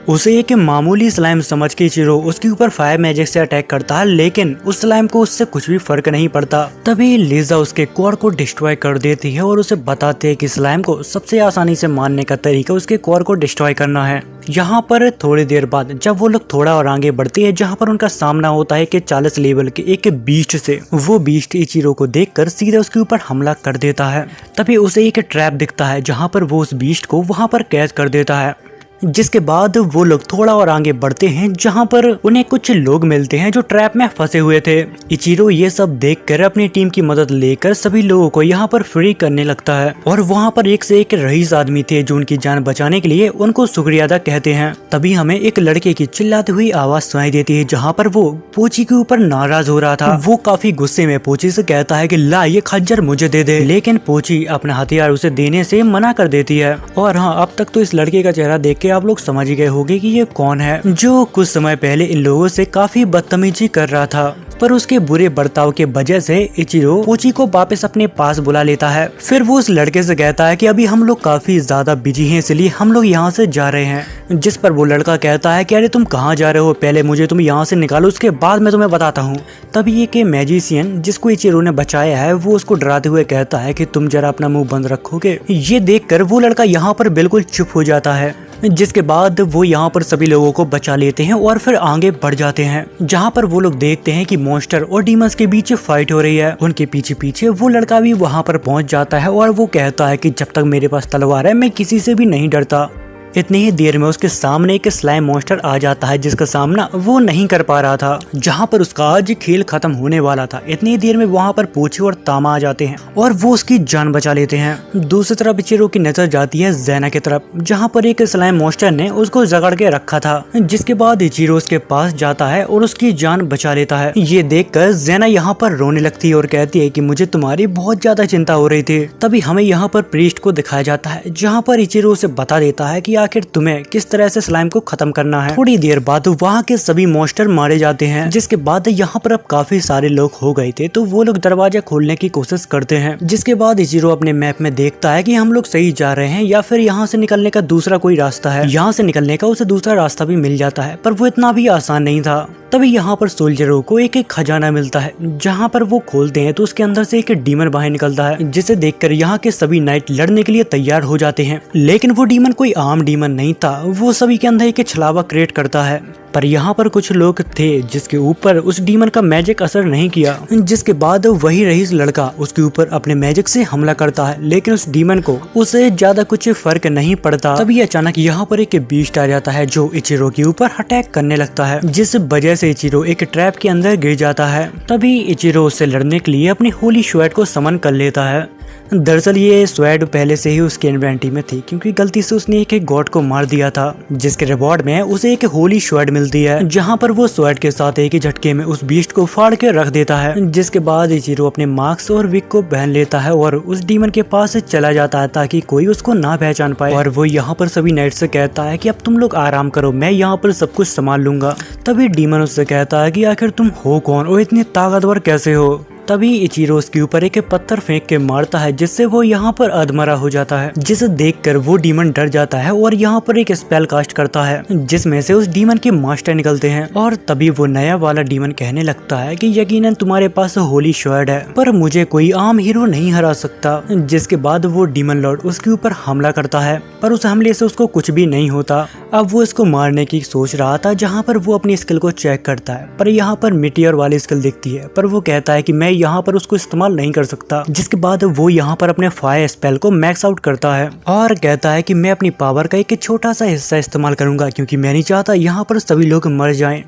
उसे एक मामूली स्लाइम समझ के इचिरो उसके ऊपर फायर मैजिक से अटैक करता है, लेकिन उस स्लाइम को उससे कुछ भी फर्क नहीं पड़ता। तभी लीजा उसके कोर को डिस्ट्रॉय कर देती है और उसे बताते हैं कि स्लाइम को सबसे आसानी से मारने का तरीका उसके कोर को डिस्ट्रॉय करना है। यहाँ पर थोड़ी देर बाद जब वो लोग थोड़ा और आगे बढ़ते हैं, जहाँ पर उनका सामना होता है कि 40 लेवल के एक बीस्ट से। वो बीस्ट इचिरो को देखकर सीधे उसके ऊपर हमला कर देता है। तभी उसे एक ट्रैप दिखता है जहाँ पर वो उस बीस्ट को वहाँ पर कैद कर देता है। जिसके बाद वो लोग थोड़ा और आगे बढ़ते हैं जहाँ पर उन्हें कुछ लोग मिलते हैं जो ट्रैप में फंसे हुए थे। इचिरो ये सब देखकर अपनी टीम की मदद लेकर सभी लोगों को यहाँ पर फ्री करने लगता है और वहाँ पर एक से एक रईस आदमी थे जो उनकी जान बचाने के लिए उनको शुक्रिया अदा कहते हैं। तभी हमें एक लड़के की चिल्लाती हुई आवाज सुनाई देती है जहाँ पर वो पोची के ऊपर नाराज हो रहा था। वो काफी गुस्से में पोची से कहता है कि ला ये खंजर मुझे दे दे, लेकिन पोची अपना हथियार उसे देने से मना कर देती है। और हाँ, अब तक तो इस लड़के का चेहरा देख के आप लोग समझ गए होंगे कि ये कौन है, जो कुछ समय पहले इन लोगों से काफी बदतमीजी कर रहा था। पर उसके बुरे बर्ताव के वजह से इचिरो पोची को वापस अपने पास बुला लेता है। फिर वो उस लड़के से कहता है कि अभी हम लोग काफी ज्यादा बिजी हैं, इसलिए हम लोग यहाँ से जा रहे हैं। जिस पर वो लड़का कहता है कि अरे तुम कहाँ जा रहे हो, पहले मुझे तुम यहाँ से निकालो, उसके बाद मैं तुम्हें बताता हूँ। तभी एक मैजिशियन जिसको इचिरो ने बचाया है वो उसको डराते हुए कहता है कि तुम जरा अपना मुंह बंद रखोगे। ये देखकर वो लड़का यहाँ पर बिल्कुल चुप हो जाता है। जिसके बाद वो यहाँ पर सभी लोगों को बचा लेते हैं और फिर आगे बढ़ जाते हैं जहाँ पर वो लोग देखते हैं कि मॉन्स्टर और डीमंस के बीच फाइट हो रही है। उनके पीछे पीछे वो लड़का भी वहाँ पर पहुँच जाता है और वो कहता है कि जब तक मेरे पास तलवार है मैं किसी से भी नहीं डरता। इतनी ही देर में उसके सामने एक स्लाइम मॉन्स्टर आ जाता है जिसका सामना वो नहीं कर पा रहा था। जहाँ पर उसका आज खेल खत्म होने वाला था, इतनी देर में वहाँ पर पोची और तामा आ जाते हैं और वो उसकी जान बचा लेते हैं। दूसरी तरफ इचिरो की नजर जाती है ज़ेना की तरफ, जहाँ पर एक स्लाइम मॉन्स्टर ने उसको जकड़ के रखा था। जिसके बाद इचिरो उसके पास जाता है और उसकी जान बचा लेता है। ये देखकर ज़ेना यहाँ पर रोने लगती है और कहती है कि मुझे तुम्हारी बहुत ज्यादा चिंता हो रही थी। तभी हमें यहाँ पर प्रीस्ट को दिखाया जाता है जहाँ पर इचिरो उसे बता देता है कि आखिर तुम्हें किस तरह से स्लाइम को खत्म करना है। थोड़ी देर बाद वहाँ के सभी मॉन्स्टर मारे जाते हैं। जिसके बाद यहाँ पर अब काफी सारे लोग हो गए थे, तो वो लोग दरवाजा खोलने की कोशिश करते हैं। जिसके बाद इचिरो अपने मैप में देखता है कि हम लोग सही जा रहे हैं या फिर यहाँ से निकलने का दूसरा कोई रास्ता है। यहाँ से निकलने का उसे दूसरा रास्ता भी मिल जाता है, पर वो इतना भी आसान नहीं था। तभी यहाँ पर सोल्जरों को एक खजाना मिलता है, जहाँ पर वो खोलते हैं तो उसके अंदर से एक डीमन बाहर निकलता है, जिसे देखकर यहाँ के सभी नाइट लड़ने के लिए तैयार हो जाते हैं। लेकिन वो डीमन कोई आम डीमन नहीं था, वो सभी के अंदर एक छलावा क्रिएट करता है। पर यहाँ पर कुछ लोग थे जिसके ऊपर उस डीमन का मैजिक असर नहीं किया। जिसके बाद वही रईस लड़का उसके ऊपर अपने मैजिक से हमला करता है, लेकिन उस डीमन को उसे ज्यादा कुछ फर्क नहीं पड़ता। तभी अचानक यहाँ पर एक बीस्ट आ जाता है जो इचिरो के ऊपर अटैक करने लगता है, जिस वजह से इचिरो एक ट्रैप के अंदर गिर जाता है। तभी इचिरो उससे लड़ने के लिए अपनी होली स्वॉर्ड को समन कर लेता है। दरअसल ये स्वॉर्ड पहले से ही उसके इन्वेंटरी में थी, क्योंकि गलती से उसने एक गॉड को मार दिया था, जिसके रिवॉर्ड में उसे एक होली स्वॉर्ड मिलती है, जहां पर वो स्वॉर्ड के साथ एक ही झटके में उस बीस्ट को फाड़ के रख देता है। जिसके बाद इचिरो अपने मास्क और विग को पहन लेता है और उस डीमन के पास चला जाता है ताकि कोई उसको ना पहचान पाए। और वो यहाँ पर सभी नाइट से कहता है कि अब तुम लोग आराम करो, मैं यहाँ पर सब कुछ संभाल लूंगा। तभी डीमन उससे कहता है कि आखिर तुम हो कौन और इतने ताकतवर कैसे हो। तभी इचिरो उसके ऊपर एक पत्थर फेंक के मारता है जिससे वो यहाँ पर अधमरा हो जाता है, जिसे देखकर वो डीमन डर जाता है और यहाँ पर एक स्पेल कास्ट करता है जिसमें से उस डीमन के मास्टर निकलते हैं। और तभी वो नया वाला डीमन कहने लगता है कि यकीनन तुम्हारे पास होली शॉर्ड है पर मुझे कोई आम हीरो नहीं हरा सकता। जिसके बाद वो डीमन लॉर्ड उसके ऊपर हमला करता है पर उस हमले से उसको कुछ भी नहीं होता। अब वो इसको मारने की सोच रहा था, जहाँ पर वो अपनी स्किल को चेक करता है पर यहाँ पर मिटियर वाली स्किल दिखती है, पर वो कहता है कि मैं यहाँ पर उसको इस्तेमाल नहीं कर सकता। जिसके बाद वो यहाँ पर अपने फायर स्पेल को मैक्स आउट करता है और कहता है कि मैं अपनी पावर का एक छोटा सा हिस्सा इस्तेमाल करूंगा क्योंकि मैं नहीं चाहता यहाँ पर सभी लोग मर जाएं।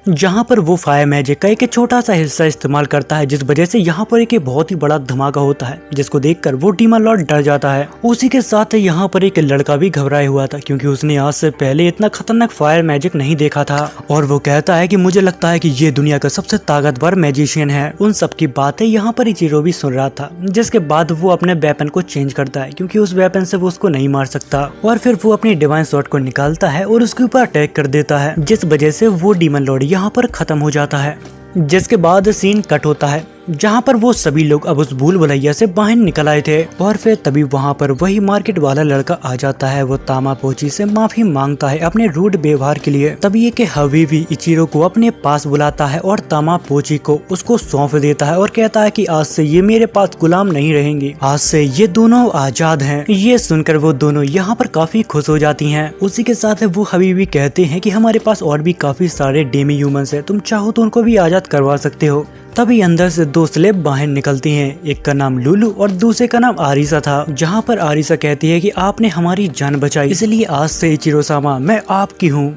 जहाँ पर वो फायर मैजिक का एक छोटा सा हिस्सा इस्तेमाल करता है, जिस वजह से यहाँ पर एक बहुत ही बड़ा धमाका होता है जिसको देखकर वो डीमन लॉर्ड डर जाता है। उसी के साथ यहाँ पर एक लड़का भी घबराया हुआ था क्योंकि उसने आज से पहले इतना खतरनाक फायर मैजिक नहीं देखा था और वो कहता है कि मुझे लगता है कि ये दुनिया का सबसे ताकतवर मैजिशियन है। उन सब की बातें यहाँ पर इचिरो भी सुन रहा था। जिसके बाद वो अपने वेपन को चेंज करता है क्योंकि उस वेपन से वो उसको नहीं मार सकता और फिर वो अपनी डिवाइन स्वॉर्ड को निकालता है और उसके ऊपर अटैक कर देता है, जिस वजह से वो डीमन लॉर्ड यहाँ पर खत्म हो जाता है। जिसके बाद सीन कट होता है जहाँ पर वो सभी लोग अब उस भूल भुलैया से बाहर निकल आए थे और फिर तभी वहाँ पर वही मार्केट वाला लड़का आ जाता है। वो तामापोची से माफी मांगता है अपने रूड व्यवहार के लिए। तभी ये कि हबीबी इचिरो को अपने पास बुलाता है और तामापोची को उसको सौंप देता है और कहता है कि आज से ये मेरे पास गुलाम नहीं रहेंगे, आज से ये दोनों आजाद हैं। ये सुनकर वो दोनों यहाँ पर काफी खुश हो जाती हैं। उसी के साथ वो हबीबी कहते हैं कि हमारे पास और भी काफी सारे डेमी ह्यूमंस हैं, तुम चाहो तो उनको भी आजाद करवा सकते हो। तभी अंदर से दो स्लेब बाहर निकलती हैं, एक का नाम लुलू और दूसरे का नाम आरिसा था। जहाँ पर आरिसा कहती है कि आपने हमारी जान बचाई, इसलिए आज से इचिरो सामा मैं आपकी हूँ।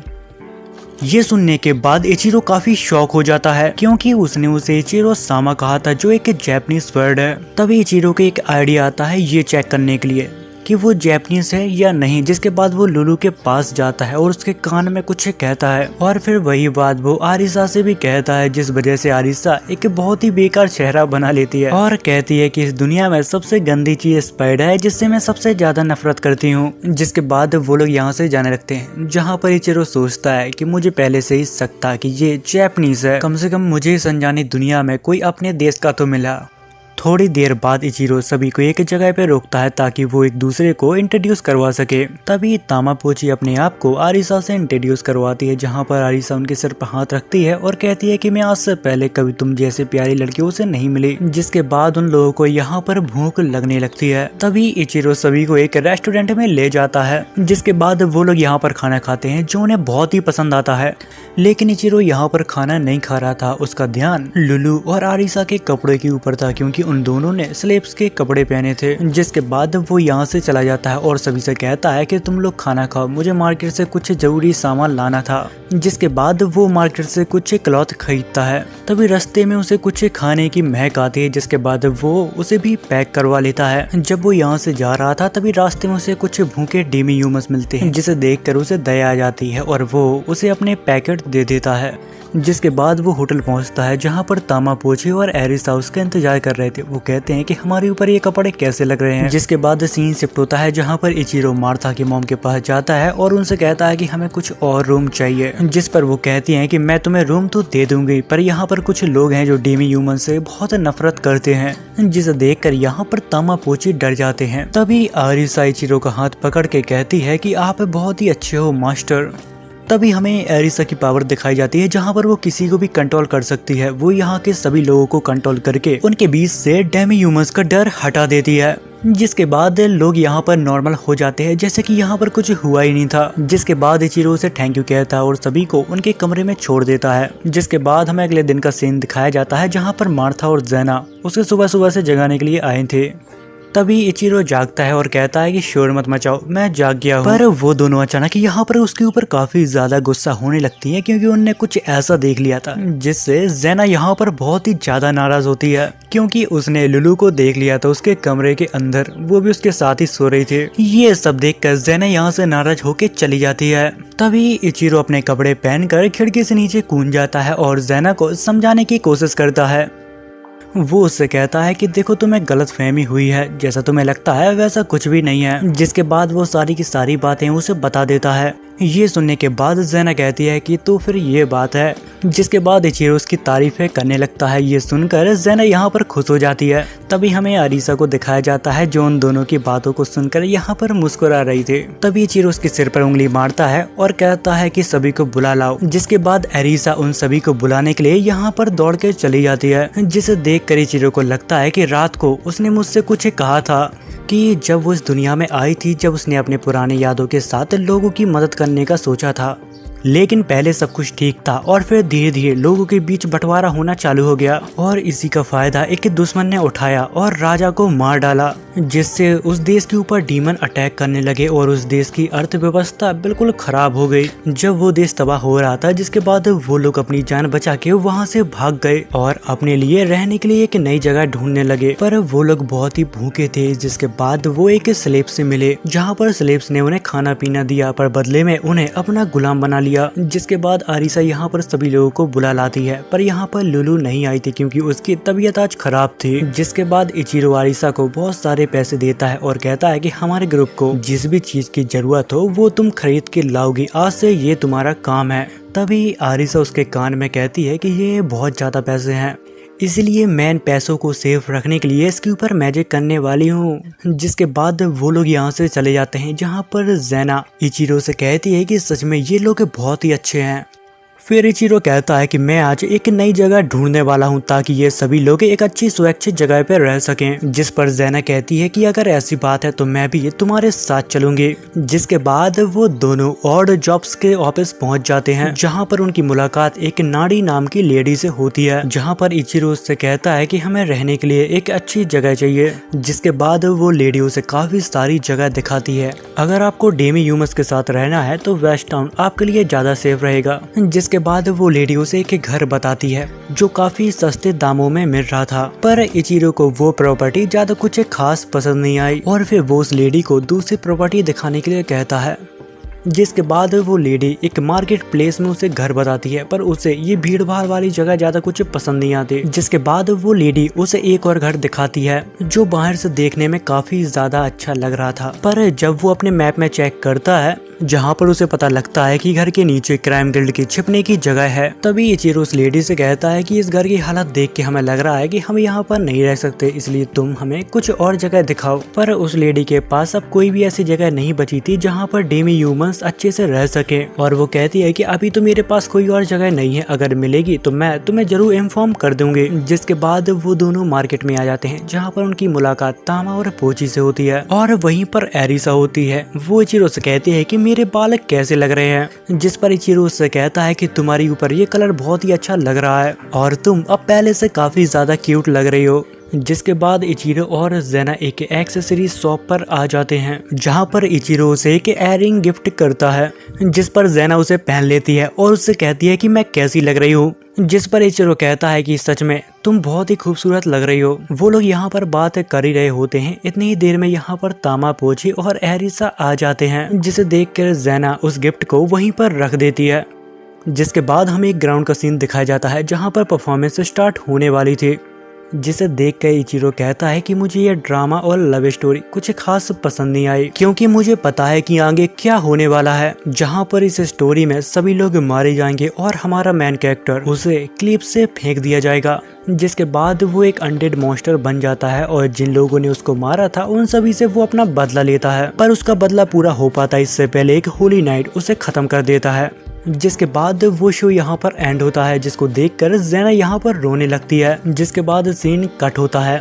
ये सुनने के बाद इचिरो काफी शॉक हो जाता है क्योंकि उसने उसे इचिरो सामा कहा था जो एक जैपनीज वर्ड है। तभी इचिरो को एक आइडिया आता है ये चेक करने के लिए कि वो जैपनीज है या नहीं। जिसके बाद वो लुलू के पास जाता है और उसके कान में कुछ कहता है और फिर वही बात वो आरिसा से भी कहता है, जिस वजह से आरिसा एक बहुत ही बेकार चेहरा बना लेती है और कहती है कि इस दुनिया में सबसे गंदी चीज स्पाइडर है जिससे मैं सबसे ज्यादा नफरत करती हूँ। जिसके बाद वो लोग यहाँ से जाने लगते हैं, जहाँ पर इचिरो सोचता है कि मुझे पहले से ही शक था कि ये जैपनीज है, कम से कम मुझे इस अनजानी दुनिया में कोई अपने देश का तो मिला। थोड़ी देर बाद इचिरो सभी को एक जगह पे रोकता है ताकि वो एक दूसरे को इंट्रोड्यूस करवा सके। तभी तामापोची अपने आप को आरिसा से इंट्रोड्यूस करवाती है, जहाँ पर आरिसा उनके सिर पर हाथ रखती है और कहती है कि मैं आज से पहले कभी तुम जैसे प्यारी लड़कियों से नहीं मिली। जिसके बाद उन लोगों को यहाँ पर भूख लगने लगती है। तभी इचिरो सभी को एक रेस्टोरेंट में ले जाता है, जिसके बाद वो लोग यहाँ पर खाना खाते हैं जो उन्हें बहुत ही पसंद आता है। लेकिन इचिरो यहाँ पर खाना नहीं खा रहा था, उसका ध्यान लुलू और आरिसा के कपड़े के ऊपर था क्योंकि उन दोनों ने स्लेब्स के कपड़े पहने थे। जिसके बाद वो यहाँ से चला जाता है और सभी से कहता है कि तुम लोग खाना खाओ, मुझे मार्केट से कुछ जरूरी सामान लाना था। जिसके बाद वो मार्केट से कुछ क्लॉथ खरीदता है। तभी रास्ते में उसे कुछ खाने की महक आती है, जिसके बाद वो उसे भी पैक करवा लेता है। जब वो यहाँ से जा रहा था तभी रास्ते में उसे कुछ भूखे डेमी ह्यूमंस मिलते हैं, जिसे देखकर उसे दया आ जाती है और वो उसे अपने पैकेट दे देता है। जिसके बाद वो होटल पहुंचता है, जहां पर तामापोची और एरिसा उसका इंतजार कर रहे थे। वो कहते हैं कि हमारे ऊपर ये कपड़े कैसे लग रहे हैं। जिसके बाद सीन शिफ्ट होता है, जहां पर इचिरो मार्था की मॉम के पास जाता है और उनसे कहता है कि हमें कुछ और रूम चाहिए। जिस पर वो कहती हैं कि मैं तुम्हें रूम तो दे दूंगी, पर यहाँ पर कुछ लोग हैं जो डेमी ह्यूमन से बहुत नफरत करते हैं। जिसे देखकर यहाँ पर तामापोची डर जाते हैं। तभी आरिसा इचिरो का हाथ पकड़ के कहती है कि आप बहुत ही अच्छे हो मास्टर। तभी हमें एरिसा की पावर दिखाई जाती है, जहां पर वो किसी को भी कंट्रोल कर सकती है। वो यहाँ के सभी लोगों को कंट्रोल करके उनके बीच से डेमी ह्यूमंस का डर हटा देती है। जिसके बाद लोग यहाँ पर नॉर्मल हो जाते हैं, जैसे कि यहाँ पर कुछ हुआ ही नहीं था। जिसके बाद इचिरो से थैंक यू कहता है और सभी को उनके कमरे में छोड़ देता है। जिसके बाद हमें अगले दिन का सीन दिखाया जाता है, जहाँ पर मार्था और ज़ैना उसे सुबह सुबह से जगाने के लिए आए थे। तभी इचिरो जागता है और कहता है कि शोर मत मचाओ, मैं जाग गया हूँ। पर वो दोनों अचानक यहाँ पर उसके ऊपर काफी ज्यादा गुस्सा होने लगती है, क्योंकि उनने कुछ ऐसा देख लिया था जिससे ज़ैना यहाँ पर बहुत ही ज्यादा नाराज होती है, क्योंकि उसने लुलू को देख लिया था उसके कमरे के अंदर, वो भी उसके साथ ही सो रही थी। ये सब देखकर ज़ैना यहाँ से नाराज होके चली जाती है। तभी इचिरो अपने कपड़े पहनकर खिड़की से नीचे कूद जाता है और ज़ैना को समझाने की कोशिश करता है। वो उससे कहता है कि देखो तुम्हें गलत फहमी हुई है, जैसा तुम्हें लगता है वैसा कुछ भी नहीं है। जिसके बाद वो सारी की सारी बातें उसे बता देता है। ये सुनने के बाद ज़ेना कहती है कि तो फिर ये बात है, जिसके बाद इचिरो उसकी तारीफें करने लगता है। ये सुनकर ज़ेना यहाँ पर खुश हो जाती है। तभी हमें अरीसा को दिखाया जाता है जो उन दोनों की बातों को सुनकर यहाँ पर मुस्कुरा रही थी। तभी इचिरो उसके सिर पर उंगली मारता है और कहता है कि सभी को बुला लाओ। जिसके बाद अरीसा उन सभी को बुलाने के लिए यहाँ पर दौड़ के चली जाती है, जिसे देख कर इचिरो को लगता है कि रात को उसने मुझसे कुछ कहा था कि जब वो इस दुनिया में आई थी, जब उसने अपने पुराने यादों के साथ लोगों की मदद करने का सोचा था, लेकिन पहले सब कुछ ठीक था और फिर धीरे धीरे लोगों के बीच बंटवारा होना चालू हो गया और इसी का फायदा एक दुश्मन ने उठाया और राजा को मार डाला, जिससे उस देश के ऊपर डीमन अटैक करने लगे और उस देश की अर्थव्यवस्था बिल्कुल खराब हो गई। जब वो देश तबाह हो रहा था, जिसके बाद वो लोग अपनी जान बचा के वहाँ से भाग गए और अपने लिए रहने के लिए एक नई जगह ढूंढने लगे। पर वो लोग बहुत ही भूखे थे। जिसके बाद वो एक स्लेब से मिले, जहाँ पर स्लेब्स ने उन्हें खाना पीना दिया, पर बदले में उन्हें अपना गुलाम बना लिया। जिसके बाद अरीसा यहाँ पर सभी लोगों को बुला लाती है, पर यहाँ पर लुलू नहीं आई थी क्योंकि उसकी तबीयत आज खराब थी। जिसके बाद इचिरो अरीसा को बहुत सारे पैसे देता है और कहता है कि हमारे ग्रुप को जिस भी चीज की जरूरत हो वो तुम खरीद के लाओगी, आज से ये तुम्हारा काम है। तभी अरीसा उसके कान में कहती है कि ये बहुत ज्यादा पैसे हैं, इसलिए मैं इन पैसों को सेफ रखने के लिए इसके ऊपर मैजिक करने वाली हूँ। जिसके बाद वो लोग यहाँ से चले जाते हैं, जहाँ पर ज़ेना इचिरो से कहती है कि सच में ये लोग बहुत ही अच्छे हैं। फिर इचिरो कहता है कि मैं आज एक नई जगह ढूंढने वाला हूं ताकि ये सभी लोग एक अच्छी सुरक्षित जगह पर रह सकें। जिस पर ज़ेना कहती है कि अगर ऐसी बात है तो मैं भी तुम्हारे साथ चलूंगी। जिसके बाद वो दोनों ऑड जॉब्स के ऑफिस पहुंच जाते हैं, जहां पर उनकी मुलाकात एक नाड़ी नाम की लेडी से होती है, जहां पर इचिरो उससे कहता है कि हमें रहने के लिए एक अच्छी जगह चाहिए। जिसके बाद वो लेडी उसे काफी सारी जगह दिखाती है। अगर आपको डेमी ह्यूमस के साथ रहना है तो वेस्ट टाउन आपके लिए ज्यादा सेफ रहेगा। जिसके बाद वो लेडी उसे एक घर बताती है जो काफी सस्ते दामों में मिल रहा था, पर इचिरो को वो प्रॉपर्टी ज्यादा कुछ खास पसंद नहीं आई और फिर वो उस लेडी को दूसरी प्रॉपर्टी दिखाने के लिए कहता है। जिसके बाद वो लेडी एक मार्केट प्लेस में उसे घर बताती है, पर उसे ये भीड़ भाड़ वाली जगह ज्यादा कुछ पसंद नहीं आती। जिसके बाद वो लेडी उसे एक और घर दिखाती है जो बाहर से देखने में काफी ज्यादा अच्छा लग रहा था, पर जब वो अपने मैप में चेक करता है, जहाँ पर उसे पता लगता है कि घर के नीचे क्राइम गिल्ड की छिपने की जगह है, तभी इचिरो उस लेडी से कहता है कि इस घर की हालत देख के हमें लग रहा है कि हम यहाँ पर नहीं रह सकते, इसलिए तुम हमें कुछ और जगह दिखाओ। पर उस लेडी के पास अब कोई भी ऐसी जगह नहीं बची थी जहाँ पर डेमी ह्यूमंस अच्छे से रह सके, और वो कहती है कि अभी तो मेरे पास कोई और जगह नहीं है, अगर मिलेगी तो मैं तुम्हें जरूर इन्फॉर्म कर दूंगी। जिसके बाद वो दोनों मार्केट में आ जाते हैं, जहाँ पर उनकी मुलाकात तामा और पोची से होती है और वहीं पर एरिसा होती है। वो इचिरो से कहती है कि मेरे बाल कैसे लग रहे हैं, जिस पर इचिरो उससे कहता है कि तुम्हारे ऊपर ये कलर बहुत ही अच्छा लग रहा है और तुम अब पहले से काफी ज्यादा क्यूट लग रही हो। जिसके बाद इचिरो और ज़ेना एक एक्सेसरीज शॉप पर आ जाते हैं, जहां पर इचिरो उसे एक एयरिंग गिफ्ट करता है, जिस पर ज़ेना उसे पहन लेती है और उससे कहती है कि मैं कैसी लग रही हूँ। जिस पर इचिरो कहता है कि सच में तुम बहुत ही खूबसूरत लग रही हो। वो लोग यहाँ पर बात कर ही रहे होते हैं, इतनी ही देर में यहाँ पर तामा, पोची और एरिसा आ जाते हैं, जिसे देखकर ज़ेना उस गिफ्ट को वहीं पर रख देती है। जिसके बाद हमें एक ग्राउंड का सीन दिखाया जाता है जहाँ पर परफॉर्मेंस स्टार्ट होने वाली थी, जिसे देख कर इचिरो कहता है कि मुझे ये ड्रामा और लव स्टोरी कुछ खास पसंद नहीं आई, क्योंकि मुझे पता है कि आगे क्या होने वाला है, जहां पर इस स्टोरी में सभी लोग मारे जाएंगे और हमारा मेन कैरेक्टर उसे क्लिप से फेंक दिया जाएगा। जिसके बाद वो एक अनडेड मॉन्स्टर बन जाता है और जिन लोगों ने उसको मारा था उन सभी से वो अपना बदला लेता है, पर उसका बदला पूरा हो पाता इससे पहले एक होली नाइट उसे खत्म कर देता है। जिसके बाद वो शो यहाँ पर एंड होता है, जिसको देखकर ज़ेना यहाँ पर रोने लगती है। जिसके बाद सीन कट होता है।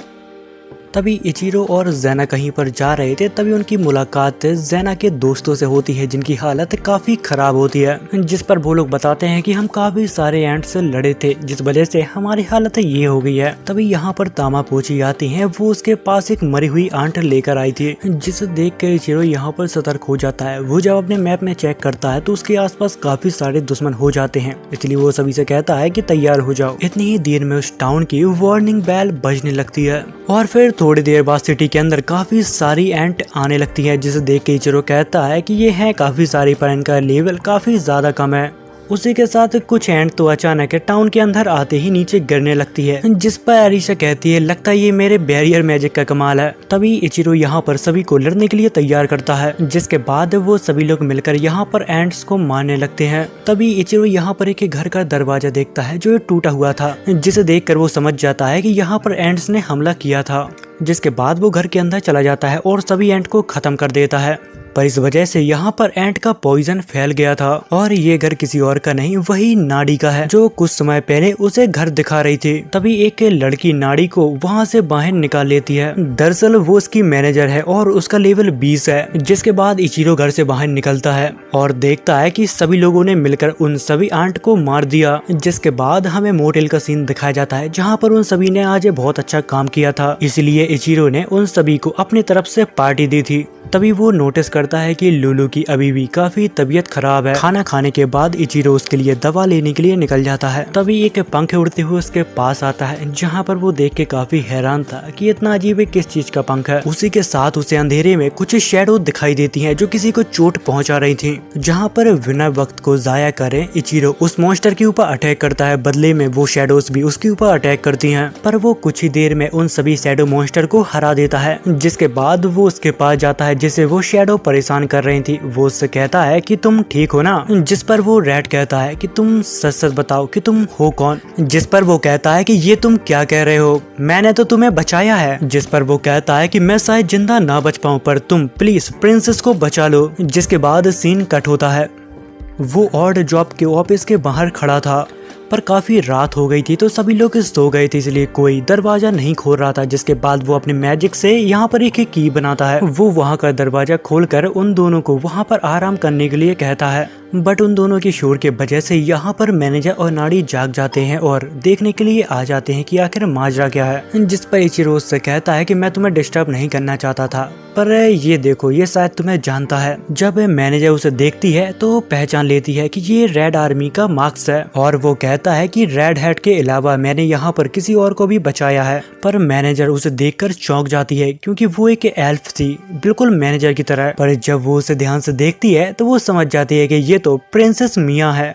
तभी इचिरो और ज़ेना कहीं पर जा रहे थे, तभी उनकी मुलाकात ज़ेना के दोस्तों से होती है जिनकी हालत काफी खराब होती है, जिस पर वो लोग बताते हैं कि हम काफी सारे एंट से लड़े थे जिस वजह से हमारी हालत ये हो गई है। तभी यहाँ पर तामा पोची आती हैं, वो उसके पास एक मरी हुई आंट लेकर आई थी, जिसे देख कर इचिरो यहाँ पर सतर्क हो जाता है। वो जब अपने मैप में चेक करता है तो उसके आसपास काफी सारे दुश्मन हो जाते हैं, इसलिए वो सभी से कहता है कि तैयार हो जाओ। इतनी ही देर में उस टाउन की वार्निंग बेल बजने लगती है और फिर थोड़ी देर बाद सिटी के अंदर काफी सारी एंट आने लगती है, जिसे देख के इचिरो कहता है कि ये है काफी सारी पर इनका लेवल काफी ज्यादा कम है। उसी के साथ कुछ एंट तो अचानक टाउन के अंदर आते ही नीचे गिरने लगती है, जिस पर अरीसा कहती है लगता है ये मेरे बैरियर मैजिक का कमाल है। तभी इचिरो यहाँ पर सभी को लड़ने के लिए तैयार करता है, जिसके बाद वो सभी लोग मिलकर यहाँ पर एंट्स को मारने लगते हैं। तभी इचिरो यहाँ पर एक घर का दरवाजा देखता है जो टूटा हुआ था, जिसे देखकर वो समझ जाता है कि यहाँ पर एंट्स ने हमला किया था। जिसके बाद वो घर के अंदर चला जाता है और सभी एंट को खत्म कर देता है। पर इस वजह से यहाँ पर एंट का पॉइजन फैल गया था और ये घर किसी और का नहीं वही नाड़ी का है जो कुछ समय पहले उसे घर दिखा रही थी। तभी एक लड़की नाड़ी को वहाँ से बाहर निकाल लेती है। दरअसल वो उसकी मैनेजर है और उसका लेवल 20 है। जिसके बाद इचिरो घर से बाहर निकलता है और देखता है कि सभी लोगों ने मिलकर उन सभी आंट को मार दिया। जिसके बाद हमें मोटेल का सीन दिखाया जाता है जहाँ पर उन सभी ने आज बहुत अच्छा काम किया था, इसलिए इचिरो ने उन सभी को अपनी तरफ से पार्टी दी थी। तभी वो नोटिस करता है कि लुलू की अभी भी काफी तबीयत खराब है। खाना खाने के बाद इचिरो उसके लिए दवा लेने के लिए निकल जाता है। तभी एक पंख उड़ते हुए उसके पास आता है, जहाँ पर वो देख के काफी हैरान था कि इतना अजीब किस चीज का पंख है। उसी के साथ उसे अंधेरे में कुछ शैडो दिखाई देती हैं जो किसी को चोट पहुंचा रही थी। जहाँ पर बिना वक्त को जाया करे इचिरो उस मॉन्स्टर के ऊपर अटैक करता है। बदले में वो शैडोज भी उसके ऊपर अटैक करती हैं, पर वो कुछ ही देर में उन सभी शैडो मॉन्स्टर को हरा देता है। जिसके बाद वो उसके पास जाता है जिसे वो शैडो परेशान कर रही थी। वो उससे कहता है कि तुम ठीक हो ना, जिस पर वो रेड कहता है कि तुम सच सच बताओ कि तुम हो कौन। जिस पर वो कहता है कि ये तुम क्या कह रहे हो, मैंने तो तुम्हें बचाया है। जिस पर वो कहता है कि मैं शायद जिंदा ना बच पाऊं, पर तुम प्लीज प्रिंसेस को बचा लो। जिसके बाद सीन कट होता है। वो ऑड जॉब के ऑफिस के बाहर खड़ा था, पर काफी रात हो गई थी तो सभी लोग सो गए थे, इसलिए कोई दरवाजा नहीं खोल रहा था। जिसके बाद वो अपने मैजिक से यहाँ पर एक की बनाता है। वो वहाँ का दरवाजा खोलकर उन दोनों को वहाँ पर आराम करने के लिए कहता है, बट उन दोनों की शोर के वजह से यहाँ पर मैनेजर और नाड़ी जाग जाते हैं और देखने के लिए आ जाते हैं कि आखिर माजरा क्या है। जिस पर इचिरो से कहता है कि मैं तुम्हें डिस्टर्ब नहीं करना चाहता था, पर ये देखो ये शायद तुम्हें जानता है। जब मैनेजर उसे देखती है तो पहचान लेती है कि ये रेड आर्मी का मार्क्स है और वो कहता है कि रेड हेड के अलावा मैंने यहाँ पर किसी और को भी बचाया है। पर मैनेजर उसे देखकर चौंक जाती है क्योंकि वो एक एल्फ थी, बिल्कुल मैनेजर की तरह। पर जब वो उसे ध्यान से देखती है तो वो समझ जाती है कि ये तो प्रिंसेस मिया है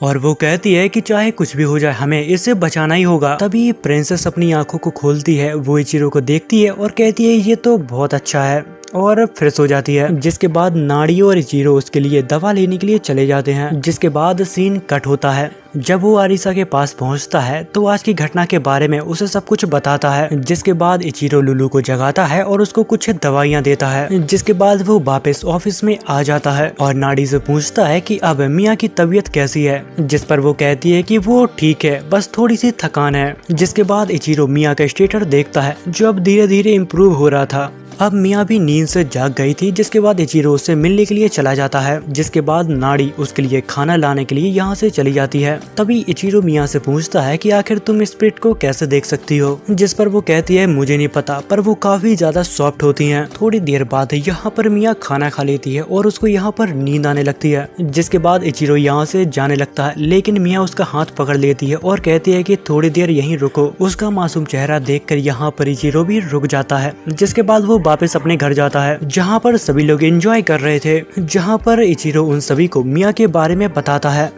और वो कहती है कि चाहे कुछ भी हो जाए हमें इसे बचाना ही होगा। तभी प्रिंसेस अपनी आंखों को खोलती है, वो इचिरो को देखती है और कहती है ये तो बहुत अच्छा है और फिर सो जाती है। जिसके बाद नाड़ी और इचिरो उसके लिए दवा लेने के लिए चले जाते हैं। जिसके बाद सीन कट होता है। जब वो आरिसा के पास पहुंचता है तो आज की घटना के बारे में उसे सब कुछ बताता है। जिसके बाद इचिरो लुलू को जगाता है और उसको कुछ दवाइयां देता है। जिसके बाद वो वापस ऑफिस में आ जाता है और नाड़ी से पूछता है कि अब मिया की तबीयत कैसी है। जिस पर वो कहती है कि वो ठीक है, बस थोड़ी सी थकान है। जिसके बाद इचिरो मिया का स्टेटस देखता है जो अब धीरे धीरे इम्प्रूव हो रहा था। अब मिया भी नींद से जाग गई थी। जिसके बाद इचिरो से मिलने के लिए चला जाता है। जिसके बाद नाड़ी उसके लिए खाना लाने के लिए यहाँ से चली जाती है। तभी इचिरो मिया से पूछता है कि आखिर तुम स्पिरिट को कैसे देख सकती हो। जिस पर वो कहती है मुझे नहीं पता, पर वो काफी ज्यादा सॉफ्ट होती हैं। थोड़ी देर बाद यहाँ पर मिया खाना खा लेती है और उसको यहाँ पर नींद आने लगती है। जिसके बाद इचिरो यहाँ से जाने लगता है, लेकिन मिया उसका हाथ पकड़ लेती है और कहती है कि थोड़ी देर यहीं रुको। उसका मासूम चेहरा देखकर यहाँ पर इचिरो भी रुक जाता है। जिसके बाद वो वापस अपने घर जाता है जहाँ पर सभी लोग एंजॉय कर रहे थे। जहाँ पर इचिरो उन सभी को मिया के बारे में बताता है,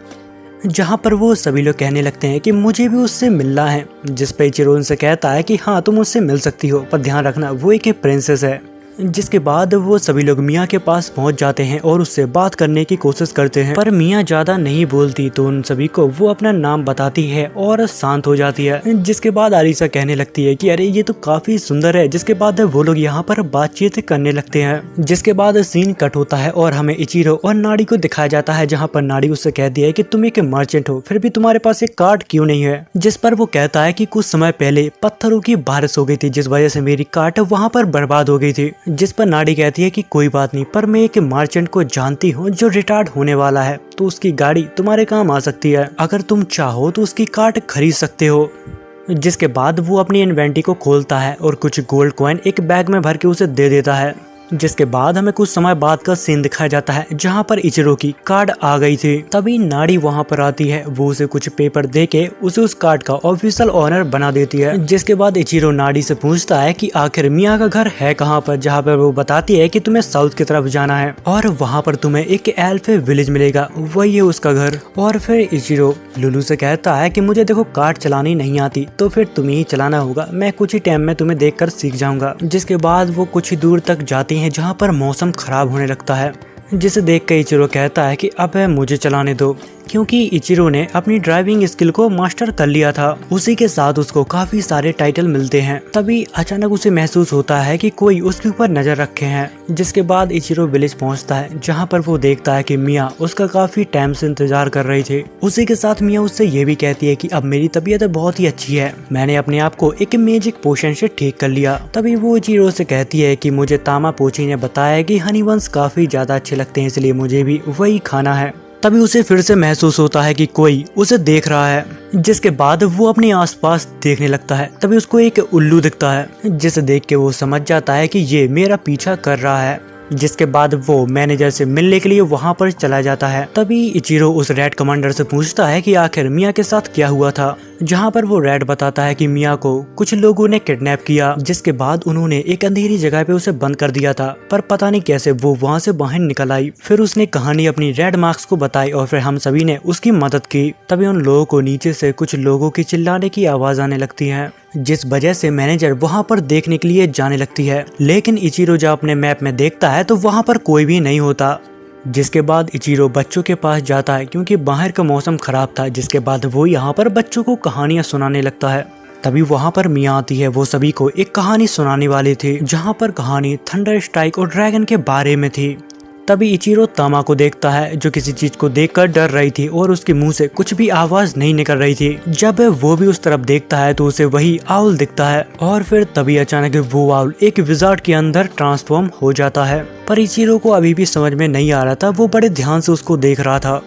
जहाँ पर वो सभी लोग कहने लगते हैं कि मुझे भी उससे मिलना है। जिस पे इचिरो उनसे कहता है कि हाँ तुम उससे मिल सकती हो, पर ध्यान रखना वो एक प्रिंसेस है। जिसके बाद वो सभी लोग मिया के पास पहुंच जाते हैं और उससे बात करने की कोशिश करते हैं, पर मिया ज्यादा नहीं बोलती तो उन सभी को वो अपना नाम बताती है और शांत हो जाती है। जिसके बाद आरिसा कहने लगती है कि अरे ये तो काफी सुंदर है। जिसके बाद वो लोग यहाँ पर बातचीत करने लगते हैं। जिसके बाद सीन कट होता है और हमें इचिरो और नाड़ी को दिखाया जाता है, जहाँ पर नाड़ी उससे कहती है कि तुम एक मर्चेंट हो, फिर भी तुम्हारे पास एक कार्ड क्यों नहीं है। जिस पर वो कहता है कि कुछ समय पहले पत्थरों की बारिश हो गई थी, जिस वजह से मेरी कार्ड वहाँ पर बर्बाद हो गई थी। जिस पर नाड़ी कहती है कि कोई बात नहीं, पर मैं एक मर्चेंट को जानती हूँ जो रिटायर्ड होने वाला है, तो उसकी गाड़ी तुम्हारे काम आ सकती है। अगर तुम चाहो तो उसकी कार्ड खरीद सकते हो। जिसके बाद वो अपनी इन्वेंटरी को खोलता है और कुछ गोल्ड कॉइन एक बैग में भर के उसे दे देता है। जिसके बाद हमें कुछ समय बाद का सीन दिखाया जाता है जहाँ पर इचिरो की कार्ड आ गई थी। तभी नाड़ी वहाँ पर आती है, वो उसे कुछ पेपर देके उसे उस कार्ड का ऑफिशियल ओनर बना देती है। जिसके बाद इचिरो नाड़ी से पूछता है कि आखिर मिया का घर है कहाँ पर, जहाँ पर वो बताती है कि तुम्हें साउथ की तरफ जाना है और वहाँ पर तुम्हें एक एल्फ विलेज मिलेगा, वही है उसका घर। और फिर इचिरो लुलू से कहता है कि मुझे देखो कार्ड चलानी नहीं आती, तो फिर तुम्हें ही चलाना होगा, मैं कुछ ही टाइम में तुम्हें देखकर सीख जाऊंगा। जिसके बाद वो कुछ ही दूर तक जाती हैं जहाँ पर मौसम खराब होने लगता है, जिसे देख कर इचिरो कहता है कि अब मुझे चलाने दो, क्योंकि इचिरो ने अपनी ड्राइविंग स्किल को मास्टर कर लिया था। उसी के साथ उसको काफी सारे टाइटल मिलते हैं। तभी अचानक उसे महसूस होता है कि कोई उसके ऊपर नजर रखे हैं। जिसके बाद इचिरो विलेज पहुंचता है जहां पर वो देखता है कि मिया उसका काफी टाइम से इंतजार कर रही थी। उसी के साथ मिया उससे ये भी कहती है कि अब मेरी तबीयत बहुत ही अच्छी है, मैंने अपने आप को एक मैजिक पोशन से ठीक कर लिया। तभी वो इचिरो से कहती है कि मुझे तामा पोची ने बताया कि हनी बंस काफी ज्यादा अच्छे लगते हैं, इसलिए मुझे भी वही खाना है। तभी उसे फिर से महसूस होता है कि कोई उसे देख रहा है। जिसके बाद वो अपने आसपास देखने लगता है। तभी उसको एक उल्लू दिखता है, जिसे देख के वो समझ जाता है कि ये मेरा पीछा कर रहा है। जिसके बाद वो मैनेजर से मिलने के लिए वहां पर चला जाता है। तभी इचिरो उस रेड कमांडर से पूछता है कि आखिर मिया के साथ क्या हुआ था, जहां पर वो रेड बताता है कि मिया को कुछ लोगों ने किडनैप किया, जिसके बाद उन्होंने एक अंधेरी जगह पे उसे बंद कर दिया था, पर पता नहीं कैसे वो वहां से बाहर निकल आई। फिर उसने कहानी अपनी रेड मार्क्स को बताई और फिर हम सभी ने उसकी मदद की। तभी उन लोगों को नीचे से कुछ लोगों की चिल्लाने की आवाज आने लगती है, जिस वजह से मैनेजर वहां पर देखने के लिए जाने लगती है। लेकिन इचिरो जब अपने मैप में देखता है तो वहां पर कोई भी नहीं होता। जिसके बाद इचिरो बच्चों के पास जाता है क्योंकि बाहर का मौसम खराब था। जिसके बाद वो यहाँ पर बच्चों को कहानियां सुनाने लगता है। तभी वहाँ पर मिया आती है, वो सभी को एक कहानी सुनाने वाली थी, जहाँ पर कहानी थंडर स्ट्राइक और ड्रैगन के बारे में थी। तभी इचिरो तामा को देखता है, जो किसी चीज को देखकर डर रही थी और उसके मुंह से कुछ भी आवाज नहीं निकल रही थी। जब वो भी उस तरफ देखता है तो उसे वही आउल दिखता है और फिर तभी अचानक वो आउल एक विजार्ड के अंदर ट्रांसफॉर्म हो जाता है। पर इचिरो को अभी भी समझ में नहीं आ रहा था, वो बड़े ध्यान से उसको देख रहा था।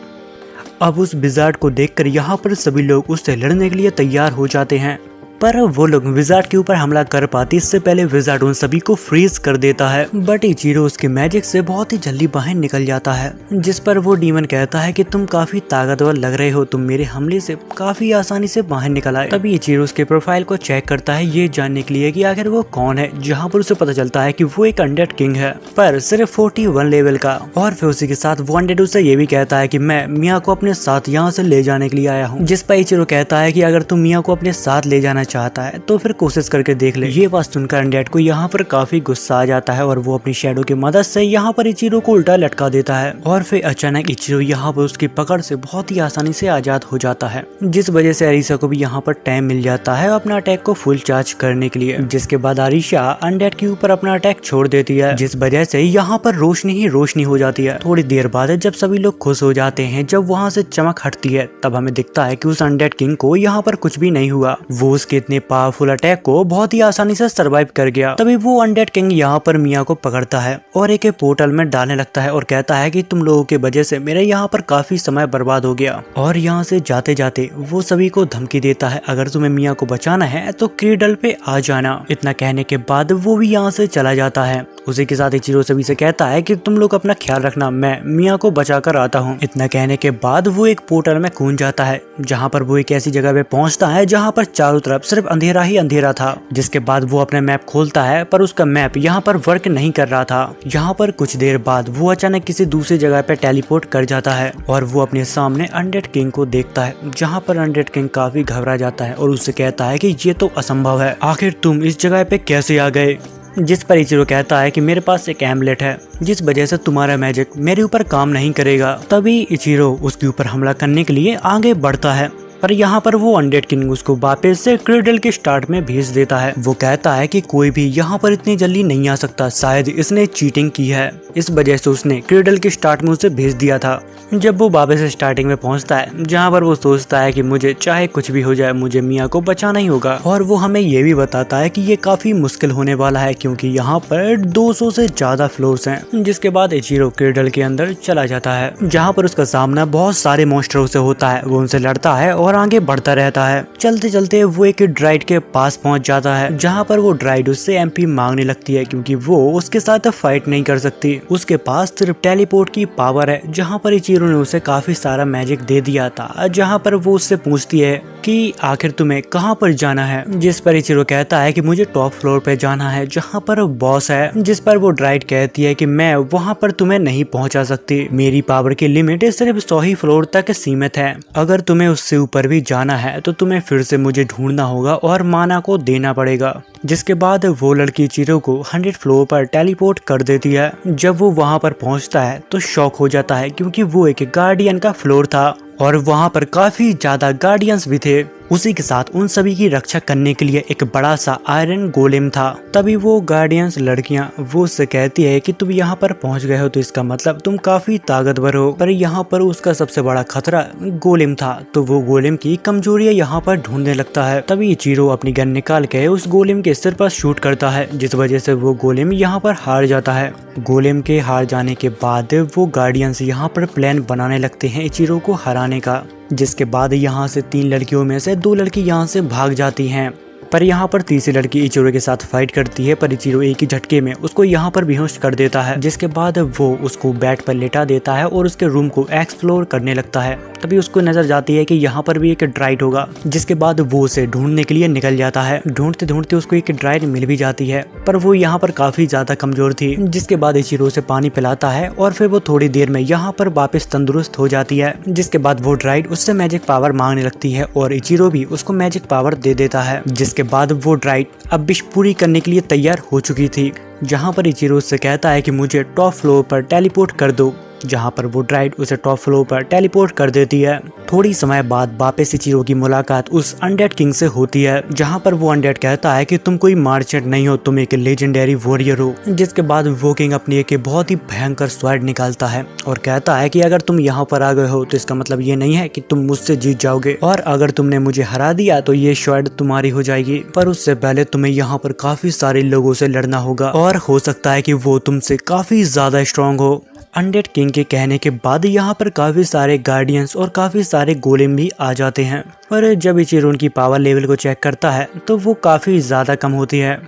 अब उस विजार्ड को देखकर यहाँ पर सभी लोग उससे लड़ने के लिए तैयार हो जाते हैं, पर वो लोग विजार्ड के ऊपर हमला कर पाते इससे पहले विजार्ड उन सभी को फ्रीज कर देता है। बट इचिरो उसके मैजिक से बहुत ही जल्दी बाहर निकल जाता है, जिस पर वो डीमन कहता है कि तुम काफी ताकतवर लग रहे हो, तुम मेरे हमले से काफी आसानी से बाहर निकल आए। तभी इचिरो उसके प्रोफाइल को चेक करता है ये जानने के लिए कि आखिर वो कौन है, जहाँ पर उसे पता चलता है कि वो एक अनडेड किंग है, पर सिर्फ 41 लेवल का। और फिर उसी के साथ वो अनडेड उसे ये भी कहता है कि मैं मिया को अपने साथ यहाँ से ले जाने के लिए आया हूँ। जिस पर इचिरो कहता है कि अगर तुम मिया को अपने साथ ले जाना चाहता है तो फिर कोशिश करके देख ले। ये बात सुनकर अनडेड को यहाँ पर काफी गुस्सा आ जाता है और वो अपनी शैडो की मदद से यहाँ पर इचिरो को उल्टा लटका देता है। और फिर अचानक इचिरो यहाँ पर उसकी पकड़ से बहुत ही आसानी से आजाद हो जाता है, जिस वजह से अरीसा को भी यहाँ पर टाइम मिल जाता है अपना अटैक को फुल चार्ज करने के लिए। जिसके बाद अरीसा अनडेड के ऊपर अपना अटैक छोड़ देती है, जिस वजह से यहाँ पर रोशनी ही रोशनी हो जाती है। थोड़ी देर बाद जब सभी लोग खुश हो जाते हैं, जब वहाँ से चमक हटती है, तब हमें दिखता है कि उस अनडेड किंग को यहाँ पर कुछ भी नहीं हुआ। वो उसके इतने पावरफुल अटैक को बहुत ही आसानी से सरवाइव कर गया। तभी वो अनडेड किंग यहाँ पर मिया को पकड़ता है और एक पोर्टल में डालने लगता है और कहता है कि तुम लोगों के वजह से मेरे यहाँ पर काफी समय बर्बाद हो गया। और यहाँ से जाते जाते वो सभी को धमकी देता है, अगर तुम्हें मिया को बचाना है तो क्रीडल पे आ जाना। इतना कहने के बाद वो भी यहाँ से चला जाता है। उसी के साथ इचिरो सभी से कहता है कि तुम लोग अपना ख्याल रखना, मैं मिया को बचा कर आता हूँ। इतना कहने के बाद वो एक पोर्टल में कूद जाता है, जहाँ पर वो एक ऐसी जगह पे पहुँचता है जहाँ पर चारों तरफ सिर्फ अंधेरा ही अंधेरा था। जिसके बाद वो अपना मैप खोलता है, पर उसका मैप यहाँ पर वर्क नहीं कर रहा था। यहाँ पर कुछ देर बाद वो अचानक किसी दूसरी जगह पे टेलीपोर्ट कर जाता है और वो अपने सामने अनडेड किंग को देखता है, जहाँ पर अनडेड किंग काफी घबरा जाता है और उससे कहता है कि ये तो असंभव है, आखिर तुम इस जगह पे कैसे आ गए। जिस पर इचिरो कहता है कि मेरे पास एक एम्बलेट है, जिस वजह से तुम्हारा मैजिक मेरे ऊपर काम नहीं करेगा। तभी इचिरो उसके ऊपर हमला करने के लिए आगे बढ़ता है, पर यहाँ पर वो अनडेड किंग उसको वापस से क्रीडल के स्टार्ट में भेज देता है। वो कहता है कि कोई भी यहाँ पर इतनी जल्दी नहीं आ सकता, शायद इसने चीटिंग की है, इस वजह से उसने क्रीडल के स्टार्ट में उसे भेज दिया था। जब वो वापस से स्टार्टिंग में पहुँचता है, जहाँ पर वो सोचता है कि मुझे चाहे कुछ भी हो जाए, मुझे मिया को बचाना ही होगा। और वो हमें ये भी बताता है कि ये काफी मुश्किल होने वाला है, क्योंकि यहाँ पर 200 से ज्यादा फ्लोर्स हैं। जिसके बाद इचिरो क्रीडल के अंदर चला जाता है, जहाँ पर उसका सामना बहुत सारे मॉन्स्टरों से होता है। वो उनसे लड़ता है और और आगे बढ़ता रहता है। चलते चलते वो एक ड्राइड के पास पहुंच जाता है, जहां पर वो ड्राइड उससे एमपी मांगने लगती है क्योंकि वो उसके साथ फाइट नहीं कर सकती। उसके पास सिर्फ टेलीपोर्ट की पावर है, जहां पर इचिरो ने उसे काफी सारा मैजिक दे दिया था। जहां पर वो उससे पूछती है कि आखिर तुम्हें कहां पर जाना है, जिस पर इचिरो कहता है कि मुझे टॉप फ्लोर पे जाना है जहां पर बॉस है। जिस पर वो ड्राइड कहती है कि मैं वहां पर तुम्हें नहीं पहुंचा सकती, मेरी पावर की लिमिट सिर्फ 100 ही फ्लोर तक सीमित है। अगर तुम्हें उससे ऊपर भी जाना है तो तुम्हें फिर से मुझे ढूंढना होगा और माना को देना पड़ेगा। जिसके बाद वो लड़की इचिरो को 100 फ्लोर पर टेलीपोर्ट कर देती है। जब वो वहां पर पहुंचता है तो शॉक हो जाता है क्योंकि वो एक गार्डियन का फ्लोर था और वहां पर काफी ज्यादा गार्डियंस भी थे। उसी के साथ उन सभी की रक्षा करने के लिए एक बड़ा सा आयरन गोलेम था। तभी वो गार्डियंस लड़कियां वो उससे कहती है कि तुम यहाँ पर पहुंच गए हो तो इसका मतलब तुम काफी ताकतवर हो, पर यहाँ पर उसका सबसे बड़ा खतरा गोलेम था। तो वो गोलेम की कमजोरियां यहाँ पर ढूंढने लगता है। तभी इचिरो अपनी गन निकाल के उस गोलेम के सिर पर शूट करता है, जिस वजह से वो गोलेम यहाँ पर हार जाता है। गोलेम के हार जाने के बाद वो गार्डियंस यहाँ पर प्लान बनाने लगते हैं इचिरो को हराने का। जिसके बाद यहाँ से 3 लड़कियों में से 2 लड़की यहाँ से भाग जाती हैं, पर यहाँ पर तीसरी लड़की इचिरो के साथ फाइट करती है, पर इचिरो एक ही झटके में उसको यहाँ पर बेहोश कर देता है। जिसके बाद वो उसको बेड पर लेटा देता है और उसके रूम को एक्सप्लोर करने लगता है। तभी उसको नजर जाती है कि यहाँ पर भी एक ड्राइड होगा। जिसके बाद वो उसे ढूंढने के लिए निकल जाता है। ढूंढते ढूंढते उसको एक ड्राइड मिल भी जाती है, पर वो यहाँ पर काफी ज्यादा कमजोर थी। जिसके बाद इचिरो से पानी पिलाता है और फिर वो थोड़ी देर में यहाँ पर वापस तंदुरुस्त हो जाती है। जिसके बाद वो ड्राइड उससे मैजिक पावर मांगने लगती है और इचिरो भी उसको मैजिक पावर दे देता है। जिसके बाद वो ड्राइड अब विश पूरी करने के लिए तैयार हो चुकी थी, जहां पर इचिरो उससे कहता है कि मुझे टॉप फ्लोर पर टेलीपोर्ट कर दो, जहां पर वो ड्राइड उसे टॉप फ्लोर पर टेलीपोर्ट कर देती है। थोड़ी समय बाद वापस इचिरो की मुलाकात उस अनडेड किंग से होती है, जहां पर वो अनडेड कहता है कि तुम कोई मार्चेंट नहीं हो, तुम एक लेजेंडरी वॉरियर हो। जिसके बाद वो किंग अपनी एक बहुत ही भयंकर स्वॉर्ड निकालता है और कहता है कि अगर तुम यहाँ पर आ गए हो तो इसका मतलब ये नहीं है कि तुम मुझसे जीत जाओगे, और अगर तुमने मुझे हरा दिया तो ये स्वॉर्ड तुम्हारी हो जाएगी, पर उससे पहले तुम्हें यहाँ पर काफी सारे लोगों से लड़ना होगा और हो सकता है कि वो तुमसे काफी ज्यादा स्ट्रॉन्ग हो। अनडेड किंग के कहने के बाद यहाँ पर काफी सारे गार्डियंस और काफी सारे गोलेम भी आ जाते हैं, पर जब इचिरो उनकी पावर लेवल को चेक करता है तो वो काफी ज्यादा कम होती है।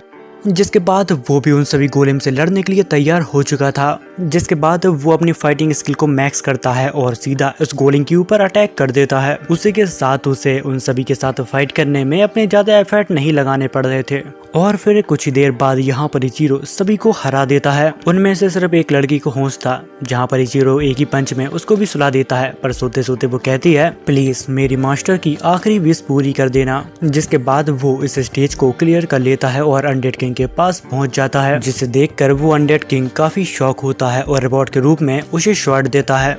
जिसके बाद वो भी उन सभी गोलेम से लड़ने के लिए तैयार हो चुका था। जिसके बाद वो अपनी फाइटिंग स्किल को मैक्स करता है और सीधा उस गोलेम के ऊपर अटैक कर देता है। उसी के साथ उसे उन सभी के साथ फाइट करने में अपने ज्यादा एफर्ट नहीं लगाने पड़ रहे थे। और फिर कुछ ही देर बाद यहाँ पर इचिरो सभी को हरा देता है। उनमें से सिर्फ एक लड़की को होश था, जहाँ पर इचिरो एक ही पंच में उसको भी सुला देता है, पर सोते सोते वो कहती है प्लीज मेरी मास्टर की आखिरी विश पूरी कर देना। जिसके बाद वो इस स्टेज को क्लियर कर लेता है और अनडेड किंग के पास पहुंच जाता है, जिसे देखकर वो अनडेड किंग काफी शॉक होता है और रिवॉर्ड के रूप में उसे शॉट देता है।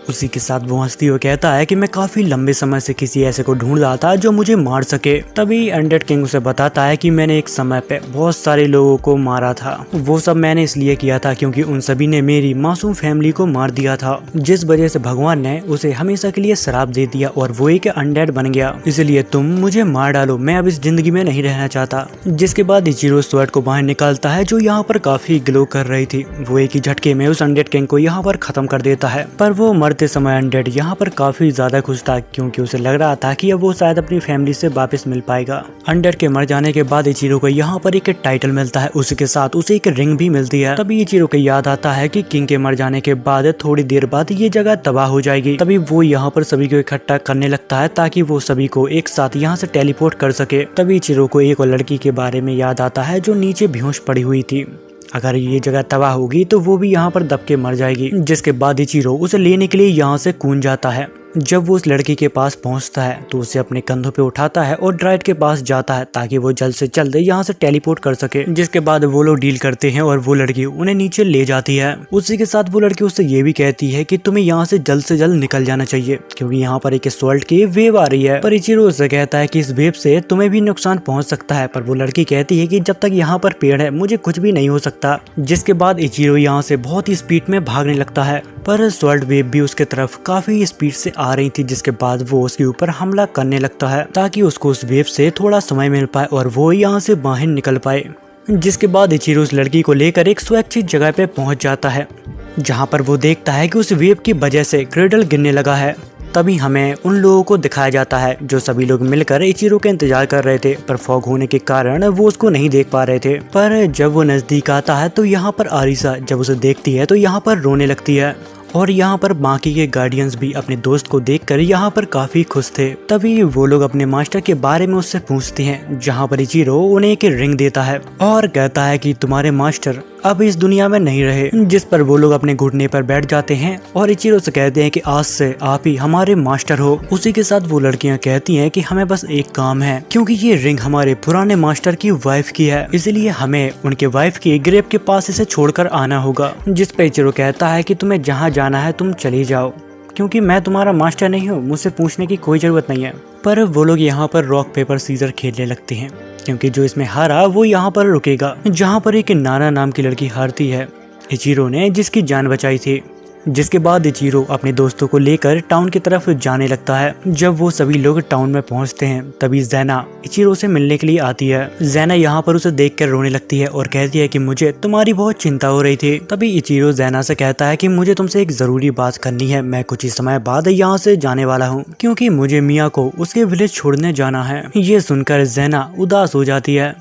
उसी के साथ वो हंसती हुई कहता है कि मैं काफी लंबे समय से किसी ऐसे को ढूंढ रहा था जो मुझे मार सके। तभी अनडेड किंग उसे बताता है कि मैंने एक समय पे बहुत सारे लोगों को मारा था, वो सब मैंने इसलिए किया था क्योंकि उन सभी ने मेरी मासूम फैमिली को मार दिया था, जिस वजह से भगवान ने उसे हमेशा के लिए श्राप दे दिया और वो एक अनडेड बन गया। इसलिए तुम मुझे मार डालो, मैं अब इस जिंदगी में नहीं रहना चाहता। जिसके बाद इचिरो स्वॉर्ड को बाहर निकालता है जो यहाँ पर काफी ग्लो कर रही थी। वो एक ही झटके में उस अनडेड किंग को यहाँ पर खत्म कर देता है, पर वो मरते समय अनडेड यहाँ पर काफी ज्यादा खुश था क्योंकि उसे लग रहा था कि अब वो शायद अपनी फैमिली से वापस मिल पाएगा। अनडेड के मर जाने के बाद इचिरो को यहाँ पर एक टाइटल मिलता है, उसके साथ उसे एक रिंग भी मिलती है। तभी इचिरो को याद आता है कि किंग के मर जाने के बाद थोड़ी देर बाद ये जगह तबाह हो जाएगी। तभी वो यहाँ पर सभी को इकट्ठा करने लगता है ताकि वो सभी को एक साथ यहाँ से टेलीपोर्ट कर सके। तभी इचिरो को एक और लड़की के बारे में याद आता है जो नीचे बेहोश पड़ी हुई थी। अगर ये जगह तबाह होगी तो वो भी यहाँ पर दब के मर जाएगी। जिसके बाद इचिरो उसे लेने के लिए यहाँ से कूद जाता है। जब वो उस लड़की के पास पहुंचता है तो उसे अपने कंधों पे उठाता है और ड्राइड के पास जाता है ताकि वो जल्द से जल्द यहाँ से टेलीपोर्ट कर सके। जिसके बाद वो लोग डील करते हैं और वो लड़की उन्हें नीचे ले जाती है। उसी के साथ वो लड़की उससे ये भी कहती है कि तुम्हें यहाँ से जल्द निकल जाना चाहिए क्योंकि यहाँ पर एक सॉल्ट की वेव आ रही है। पर इचिरो उससे कहता है कि इस वेव से तुम्हें भी नुकसान पहुंच सकता है, पर वो लड़की कहती है कि जब तक यहाँ पर पेड़ है मुझे कुछ भी नहीं हो सकता। जिसके बाद इचिरो यहाँ से बहुत ही स्पीड में भागने लगता है, पर सॉल्ट वेव भी उसके तरफ काफी स्पीड से आ रही थी। जिसके बाद वो उसके ऊपर हमला करने लगता है ताकि उसको उस वेव से थोड़ा समय मिल पाए और वो यहाँ से बाहर निकल पाए। जिसके बाद इचिरो उस लड़की को लेकर एक सुरक्षित जगह पे पहुंच जाता है, जहाँ पर वो देखता है कि उस वेव की वजह से क्रेडल गिरने लगा है। तभी हमें उन लोगों को दिखाया जाता है जो सभी लोग मिलकर इचिरो का इंतजार कर रहे थे, पर फॉग होने के कारण वो उसको नहीं देख पा रहे थे। पर जब वो नजदीक आता है तो यहाँ पर आरिसा जब उसे देखती है तो यहाँ पर रोने लगती है। और यहाँ पर बाकी के गार्डियंस भी अपने दोस्त को देखकर यहाँ पर काफी खुश थे। तभी वो लोग अपने मास्टर के बारे में उससे पूछते हैं, जहाँ पर इचिरो उन्हें एक रिंग देता है और कहता है कि तुम्हारे मास्टर अब इस दुनिया में नहीं रहे। जिस पर वो लोग अपने घुटने पर बैठ जाते हैं और इचिरो से कहते हैं कि आज से आप ही हमारे मास्टर हो। उसी के साथ वो लड़कियां कहती हैं कि हमें बस एक काम है, क्योंकि ये रिंग हमारे पुराने मास्टर की वाइफ की है, इसलिए हमें उनके वाइफ की ग्रेव के पास इसे छोड़कर आना होगा। जिस पर इचिरो कहता है कि तुम्हें जहाँ जाना है तुम चली जाओ, क्योंकि मैं तुम्हारा मास्टर नहीं हूँ, मुझसे पूछने की कोई जरूरत नहीं है। पर वो लोग यहाँ पर रॉक पेपर सीजर खेलने लगते हैं, क्योंकि जो इसमें हारा वो यहाँ पर रुकेगा। जहाँ पर एक नाना नाम की लड़की हारती है इचिरो ने, जिसकी जान बचाई थी। जिसके बाद इचिरो अपने दोस्तों को लेकर टाउन की तरफ जाने लगता है। जब वो सभी लोग टाउन में पहुंचते हैं तभी ज़ैना इचिरो से मिलने के लिए आती है। ज़ैना यहाँ पर उसे देखकर रोने लगती है और कहती है कि मुझे तुम्हारी बहुत चिंता हो रही थी। तभी इचिरो ज़ैना से कहता है कि मुझे तुमसे एक जरूरी बात करनी है, मैं कुछ ही समय बाद यहाँ से जाने वाला हूँ, क्योंकि मुझे मिया को उसके विलेज छोड़ने जाना है। ये सुनकर ज़ैना उदास हो जाती है,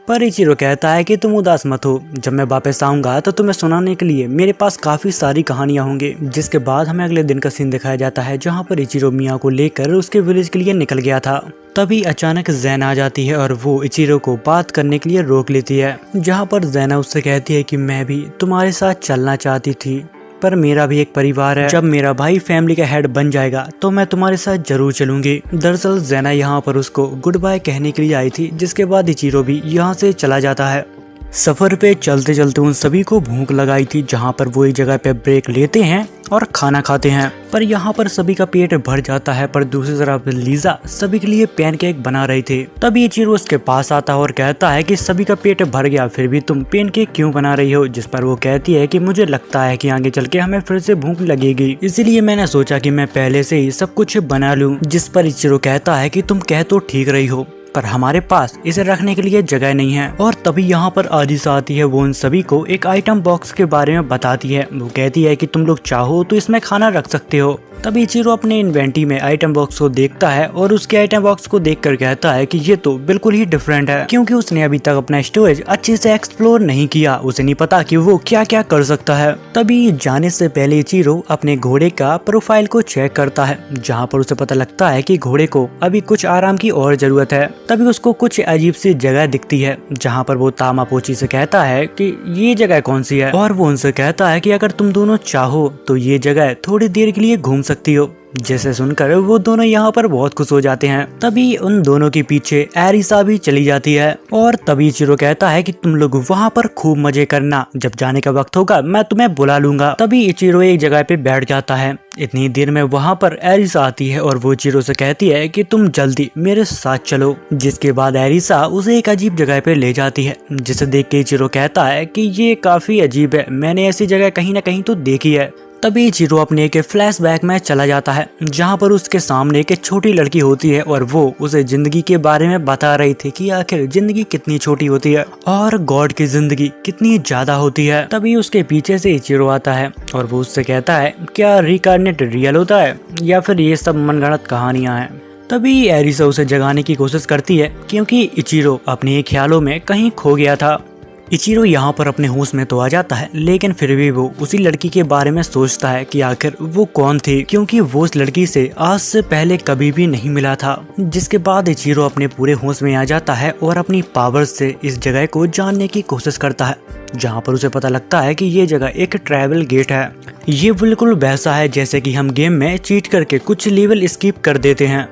पर इचिरो कहता है कि तुम उदास मत हो, जब मैं वापस आऊंगा तो तुम्हें सुनाने के लिए मेरे पास काफी सारी कहानियां होंगी। जिसके बाद हमें अगले दिन का सीन दिखाया जाता है, जहां पर इचिरो मिया को लेकर उसके विलेज के लिए निकल गया था। तभी अचानक ज़ैना आ जाती है और वो इचिरो को बात करने के लिए रोक लेती है, जहां पर ज़ैना उससे कहती है कि मैं भी तुम्हारे साथ चलना चाहती थी, पर मेरा भी एक परिवार है। जब मेरा भाई फैमिली का हेड बन जाएगा तो मैं तुम्हारे साथ जरूर चलूंगी। दरअसल ज़ैना यहाँ पर उसको गुड बाय कहने के लिए आई थी, जिसके बाद इचिरो भी यहाँ से चला जाता है। सफर पे चलते चलते उन सभी को भूख लगाई थी, जहाँ पर वो एक जगह पे ब्रेक लेते हैं और खाना खाते हैं। पर यहाँ पर सभी का पेट भर जाता है, पर दूसरी तरफ लीजा सभी के लिए पैनकेक बना रही थी। तभी इचिरो उसके पास आता है और कहता है कि सभी का पेट भर गया, फिर भी तुम पैनकेक क्यों बना रही हो? जिस पर वो कहती है कि मुझे लगता है कि आगे चल के हमें फिर से भूख लगेगी, इसीलिए मैंने सोचा कि मैं पहले से ही सब कुछ बना लूं। जिस पर इचिरो कहता है कि तुम कह तो ठीक रही हो, पर हमारे पास इसे रखने के लिए जगह नहीं है। और तभी यहाँ पर आदिशा आती है, वो उन सभी को एक आइटम बॉक्स के बारे में बताती है। वो कहती है कि तुम लोग चाहो तो इसमें खाना रख सकते हो। तभी इचिरो अपने इन्वेंटरी में आइटम बॉक्स को देखता है और उसके आइटम बॉक्स को देखकर कहता है कि ये तो बिल्कुल ही डिफरेंट है, क्योंकि उसने अभी तक अपना स्टोरेज अच्छे से एक्सप्लोर नहीं किया, उसे नहीं पता कि वो क्या क्या कर सकता है। तभी जाने से पहले इचिरो अपने घोड़े का प्रोफाइल को चेक करता है, जहाँ पर उसे पता लगता है कि घोड़े को अभी कुछ आराम की और जरूरत है। तभी उसको कुछ अजीब सी जगह दिखती है, जहाँ पर वो तामापोची से कहता है कि ये जगह कौन सी है, और वो उनसे कहता है कि अगर तुम दोनों चाहो तो ये जगह थोड़ी देर के लिए घूम सकती हो। जैसे सुनकर वो दोनों यहाँ पर बहुत खुश हो जाते हैं। तभी उन दोनों के पीछे एरिसा भी चली जाती है और तभी इचिरो कहता है कि तुम लोग वहाँ पर खूब मजे करना, जब जाने का वक्त होगा मैं तुम्हें बुला लूंगा। तभी इचिरो एक जगह पे बैठ जाता है। इतनी देर में वहाँ पर एरिसा आती है और वो इचिरो से कहती है कि तुम जल्दी मेरे साथ चलो। जिसके बाद एरिसा उसे एक अजीब जगह पे ले जाती है, जिसे देख के इचिरो कहता है कि ये काफी अजीब है, मैंने ऐसी जगह कहीं ना कहीं तो देखी है। तभी इचिरो अपने एक फ्लैशबैक में चला जाता है, जहाँ पर उसके सामने एक छोटी लड़की होती है और वो उसे जिंदगी के बारे में बता रही थी कि आखिर जिंदगी कितनी छोटी होती है और गॉड की जिंदगी कितनी ज्यादा होती है। तभी उसके पीछे से इचिरो आता है और वो उससे कहता है, क्या रिकार्नेट रियल होता है या फिर ये सब मनगढ़ंत कहानियां हैं? तभी एरिसा उसे जगाने की कोशिश करती है, क्योंकि इचिरो अपने ख्यालों में कहीं खो गया था। इचिरो यहाँ पर अपने होश में तो आ जाता है, लेकिन फिर भी वो उसी लड़की के बारे में सोचता है कि आखिर वो कौन थी, क्योंकि वो उस लड़की से आज से पहले कभी भी नहीं मिला था। जिसके बाद इचिरो अपने पूरे होश में आ जाता है और अपनी पावर से इस जगह को जानने की कोशिश करता है, जहाँ पर उसे पता लगता है कि ये जगह एक ट्रैवल गेट है। ये बिल्कुल वैसा है जैसे कि हम गेम में चीट करके कुछ लेवल स्किप कर देते हैं।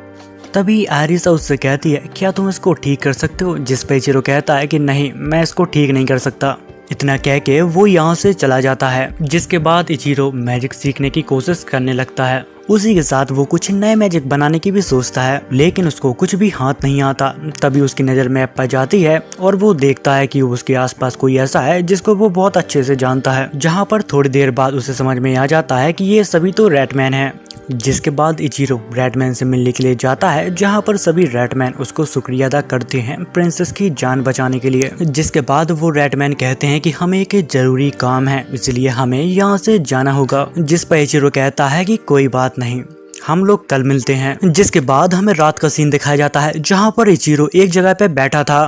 तभी एरिसा उससे कहती है, क्या तुम इसको ठीक कर सकते हो? जिस पे इचिरो कहता है कि नहीं, मैं इसको ठीक नहीं कर सकता। इतना कह के वो यहाँ से चला जाता है। जिसके बाद इचिरो मैजिक सीखने की कोशिश करने लगता है। उसी के साथ वो कुछ नए मैजिक बनाने की भी सोचता है, लेकिन उसको कुछ भी हाथ नहीं आता। तभी उसकी नज़र मैप पर जाती है और वो देखता है कि उसके आसपास कोई ऐसा है जिसको वो बहुत अच्छे से जानता है, जहाँ पर थोड़ी देर बाद उसे समझ में आ जाता है कि ये सभी तो रैटमैन है। जिसके बाद इचिरो रैटमैन से मिलने के लिए जाता है, जहाँ पर सभी रैटमैन उसको शुक्रिया अदा करते हैं प्रिंसेस की जान बचाने के लिए। जिसके बाद वो रैटमैन कहते हैं कि हमें एक जरूरी काम है, इसलिए हमें यहाँ से जाना होगा। जिस पर इचिरो कहता है कि कोई बात नहीं, हम लोग कल मिलते हैं। जिसके बाद हमें रात का सीन दिखाया जाता है जहाँ पर इचिरो एक जगह पे बैठा था।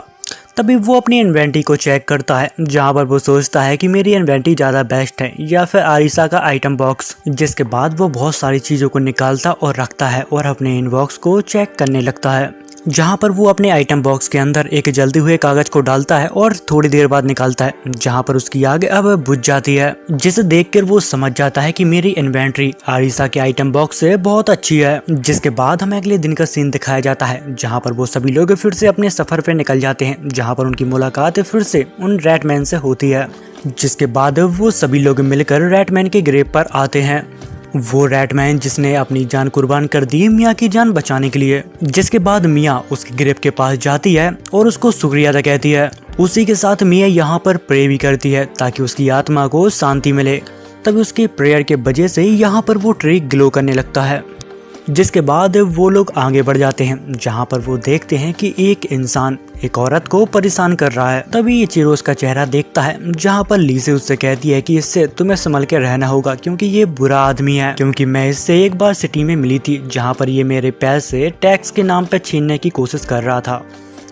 तभी वो अपनी इन्वेंटरी को चेक करता है जहाँ पर वो सोचता है कि मेरी इन्वेंटरी ज़्यादा बेस्ट है या फिर आरिसा का आइटम बॉक्स। जिसके बाद वो बहुत सारी चीज़ों को निकालता और रखता है और अपने इनबॉक्स को चेक करने लगता है, जहाँ पर वो अपने आइटम बॉक्स के अंदर एक जलते हुए कागज को डालता है और थोड़ी देर बाद निकालता है, जहाँ पर उसकी आग अब बुझ जाती है। जिसे देखकर वो समझ जाता है कि मेरी इन्वेंटरी आरिसा के आइटम बॉक्स से बहुत अच्छी है। जिसके बाद हमें अगले दिन का सीन दिखाया जाता है जहाँ पर वो सभी लोग फिर से अपने सफर पे निकल जाते हैं, जहाँ पर उनकी मुलाकात फिर से उन रैटमैन से होती है। जिसके बाद वो सभी लोग मिलकर रैटमैन के ग्रेव पर आते हैं। वो रैटमैन जिसने अपनी जान कुर्बान कर दी मिया की जान बचाने के लिए। जिसके बाद मिया उसके ग्रेव के पास जाती है और उसको शुक्रिया अदा कहती है। उसी के साथ मिया यहाँ पर प्रे भी करती है ताकि उसकी आत्मा को शांति मिले। तभी उसके प्रेयर के वजह से यहाँ पर वो ट्री ग्लो करने लगता है। जिसके बाद वो लोग आगे बढ़ जाते हैं जहाँ पर वो देखते हैं कि एक इंसान एक औरत को परेशान कर रहा है। तभी इचिरो उसका चेहरा देखता है जहाँ पर लीसे उससे कहती है कि इससे तुम्हें संभल के रहना होगा क्योंकि ये बुरा आदमी है। क्योंकि मैं इससे एक बार सिटी में मिली थी जहाँ पर ये मेरे पैसे टैक्स के नाम पर छीनने की कोशिश कर रहा था।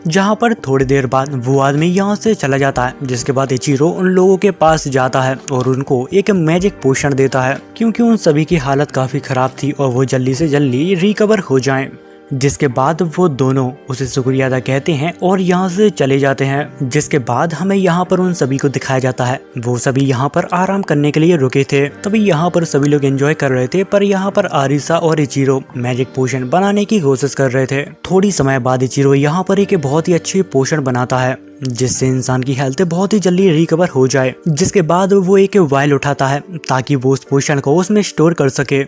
जहाँ पर थोड़ी देर बाद वो आदमी यहाँ से चला जाता है। जिसके बाद इचिरो उन लोगों के पास जाता है और उनको एक मैजिक पोशन देता है क्योंकि उन सभी की हालत काफी खराब थी और वो जल्दी से जल्दी रिकवर हो जाएं। जिसके बाद वो दोनों उसे शुक्रिया अदा कहते हैं और यहाँ से चले जाते हैं। जिसके बाद हमें यहाँ पर उन सभी को दिखाया जाता है वो सभी यहाँ पर आराम करने के लिए रुके थे। तभी यहाँ पर सभी लोग एंजॉय कर रहे थे, पर यहाँ पर आरिसा और इचिरो मैजिक पोशन बनाने की कोशिश कर रहे थे। थोड़ी समय बाद इचिरो यहाँ पर एक बहुत ही अच्छी पोशन बनाता है जिससे इंसान की हेल्थ बहुत ही जल्दी रिकवर हो जाए। जिसके बाद वो एक वायल उठाता है ताकि वो उस पोशन को उसमें स्टोर कर सके।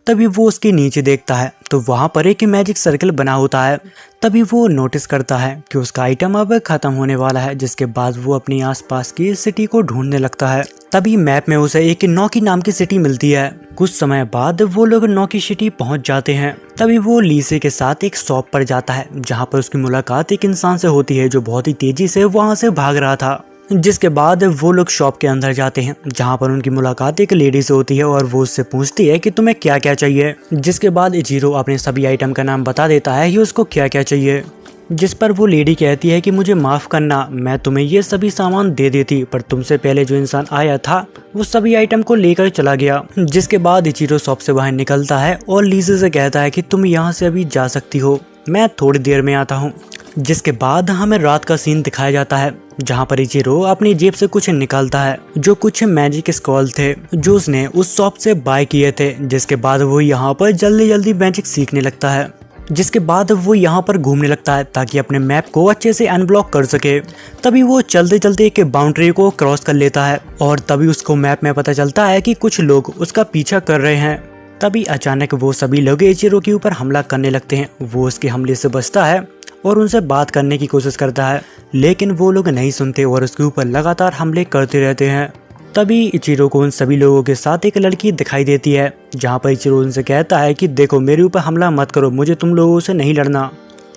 तभी वो उसके नीचे देखता है तो वहाँ पर एक मैजिक सर्कल बना होता है। तभी वो नोटिस करता है कि उसका आइटम अब खत्म होने वाला है। जिसके बाद वो अपनी आसपास की सिटी को ढूंढने लगता है। तभी मैप में उसे एक नौकी नाम की सिटी मिलती है। कुछ समय बाद वो लोग नौकी सिटी पहुंच जाते हैं। तभी वो लीसे के साथ एक शॉप पर जाता है जहाँ पर उसकी मुलाकात एक इंसान से होती है जो बहुत ही तेजी से वहाँ से भाग रहा था। जिसके बाद वो लोग शॉप के अंदर जाते हैं जहाँ पर उनकी मुलाकात एक लेडी से होती है और वो उससे पूछती है कि तुम्हें क्या क्या चाहिए। जिसके बाद इचिरो अपने सभी आइटम का नाम बता देता है कि उसको क्या क्या चाहिए। जिस पर वो लेडी कहती है कि मुझे माफ करना, मैं तुम्हें ये सभी सामान दे देती पर तुमसे पहले जो इंसान आया था वो सभी आइटम को लेकर चला गया। जिसके बाद इचिरो शॉप से बाहर निकलता है और लीसे से कहता है कि तुम यहाँ से अभी जा सकती हो, मैं थोड़ी देर में आता हूँ। जिसके बाद हमें रात का सीन दिखाया जाता है जहाँ पर इचिरो अपनी जेब से कुछ निकालता है जो कुछ मैजिक स्क्रॉल थे जो उसने उस शॉप से बाय किए थे। जिसके बाद वो यहाँ पर जल्दी जल्दी मैजिक सीखने लगता है। जिसके बाद वो यहाँ पर घूमने लगता है ताकि अपने मैप को अच्छे से अनब्लॉक कर सके। तभी वो चलते चलते एक बाउंड्री को क्रॉस कर लेता है और तभी उसको मैप में पता चलता है कि कुछ लोग उसका पीछा कर रहे हैं। तभी अचानक वो सभी लोग इचिरो के ऊपर हमला करने लगते हैं। वो उसके हमले से बचता है और उनसे बात करने की कोशिश करता है, लेकिन वो लोग नहीं सुनते और उसके ऊपर लगातार हमले करते रहते हैं। तभी इचिरो को उन सभी लोगों के साथ एक लड़की दिखाई देती है जहाँ पर इचिरो उनसे कहता है कि देखो मेरे ऊपर हमला मत करो, मुझे तुम लोगों से नहीं लड़ना।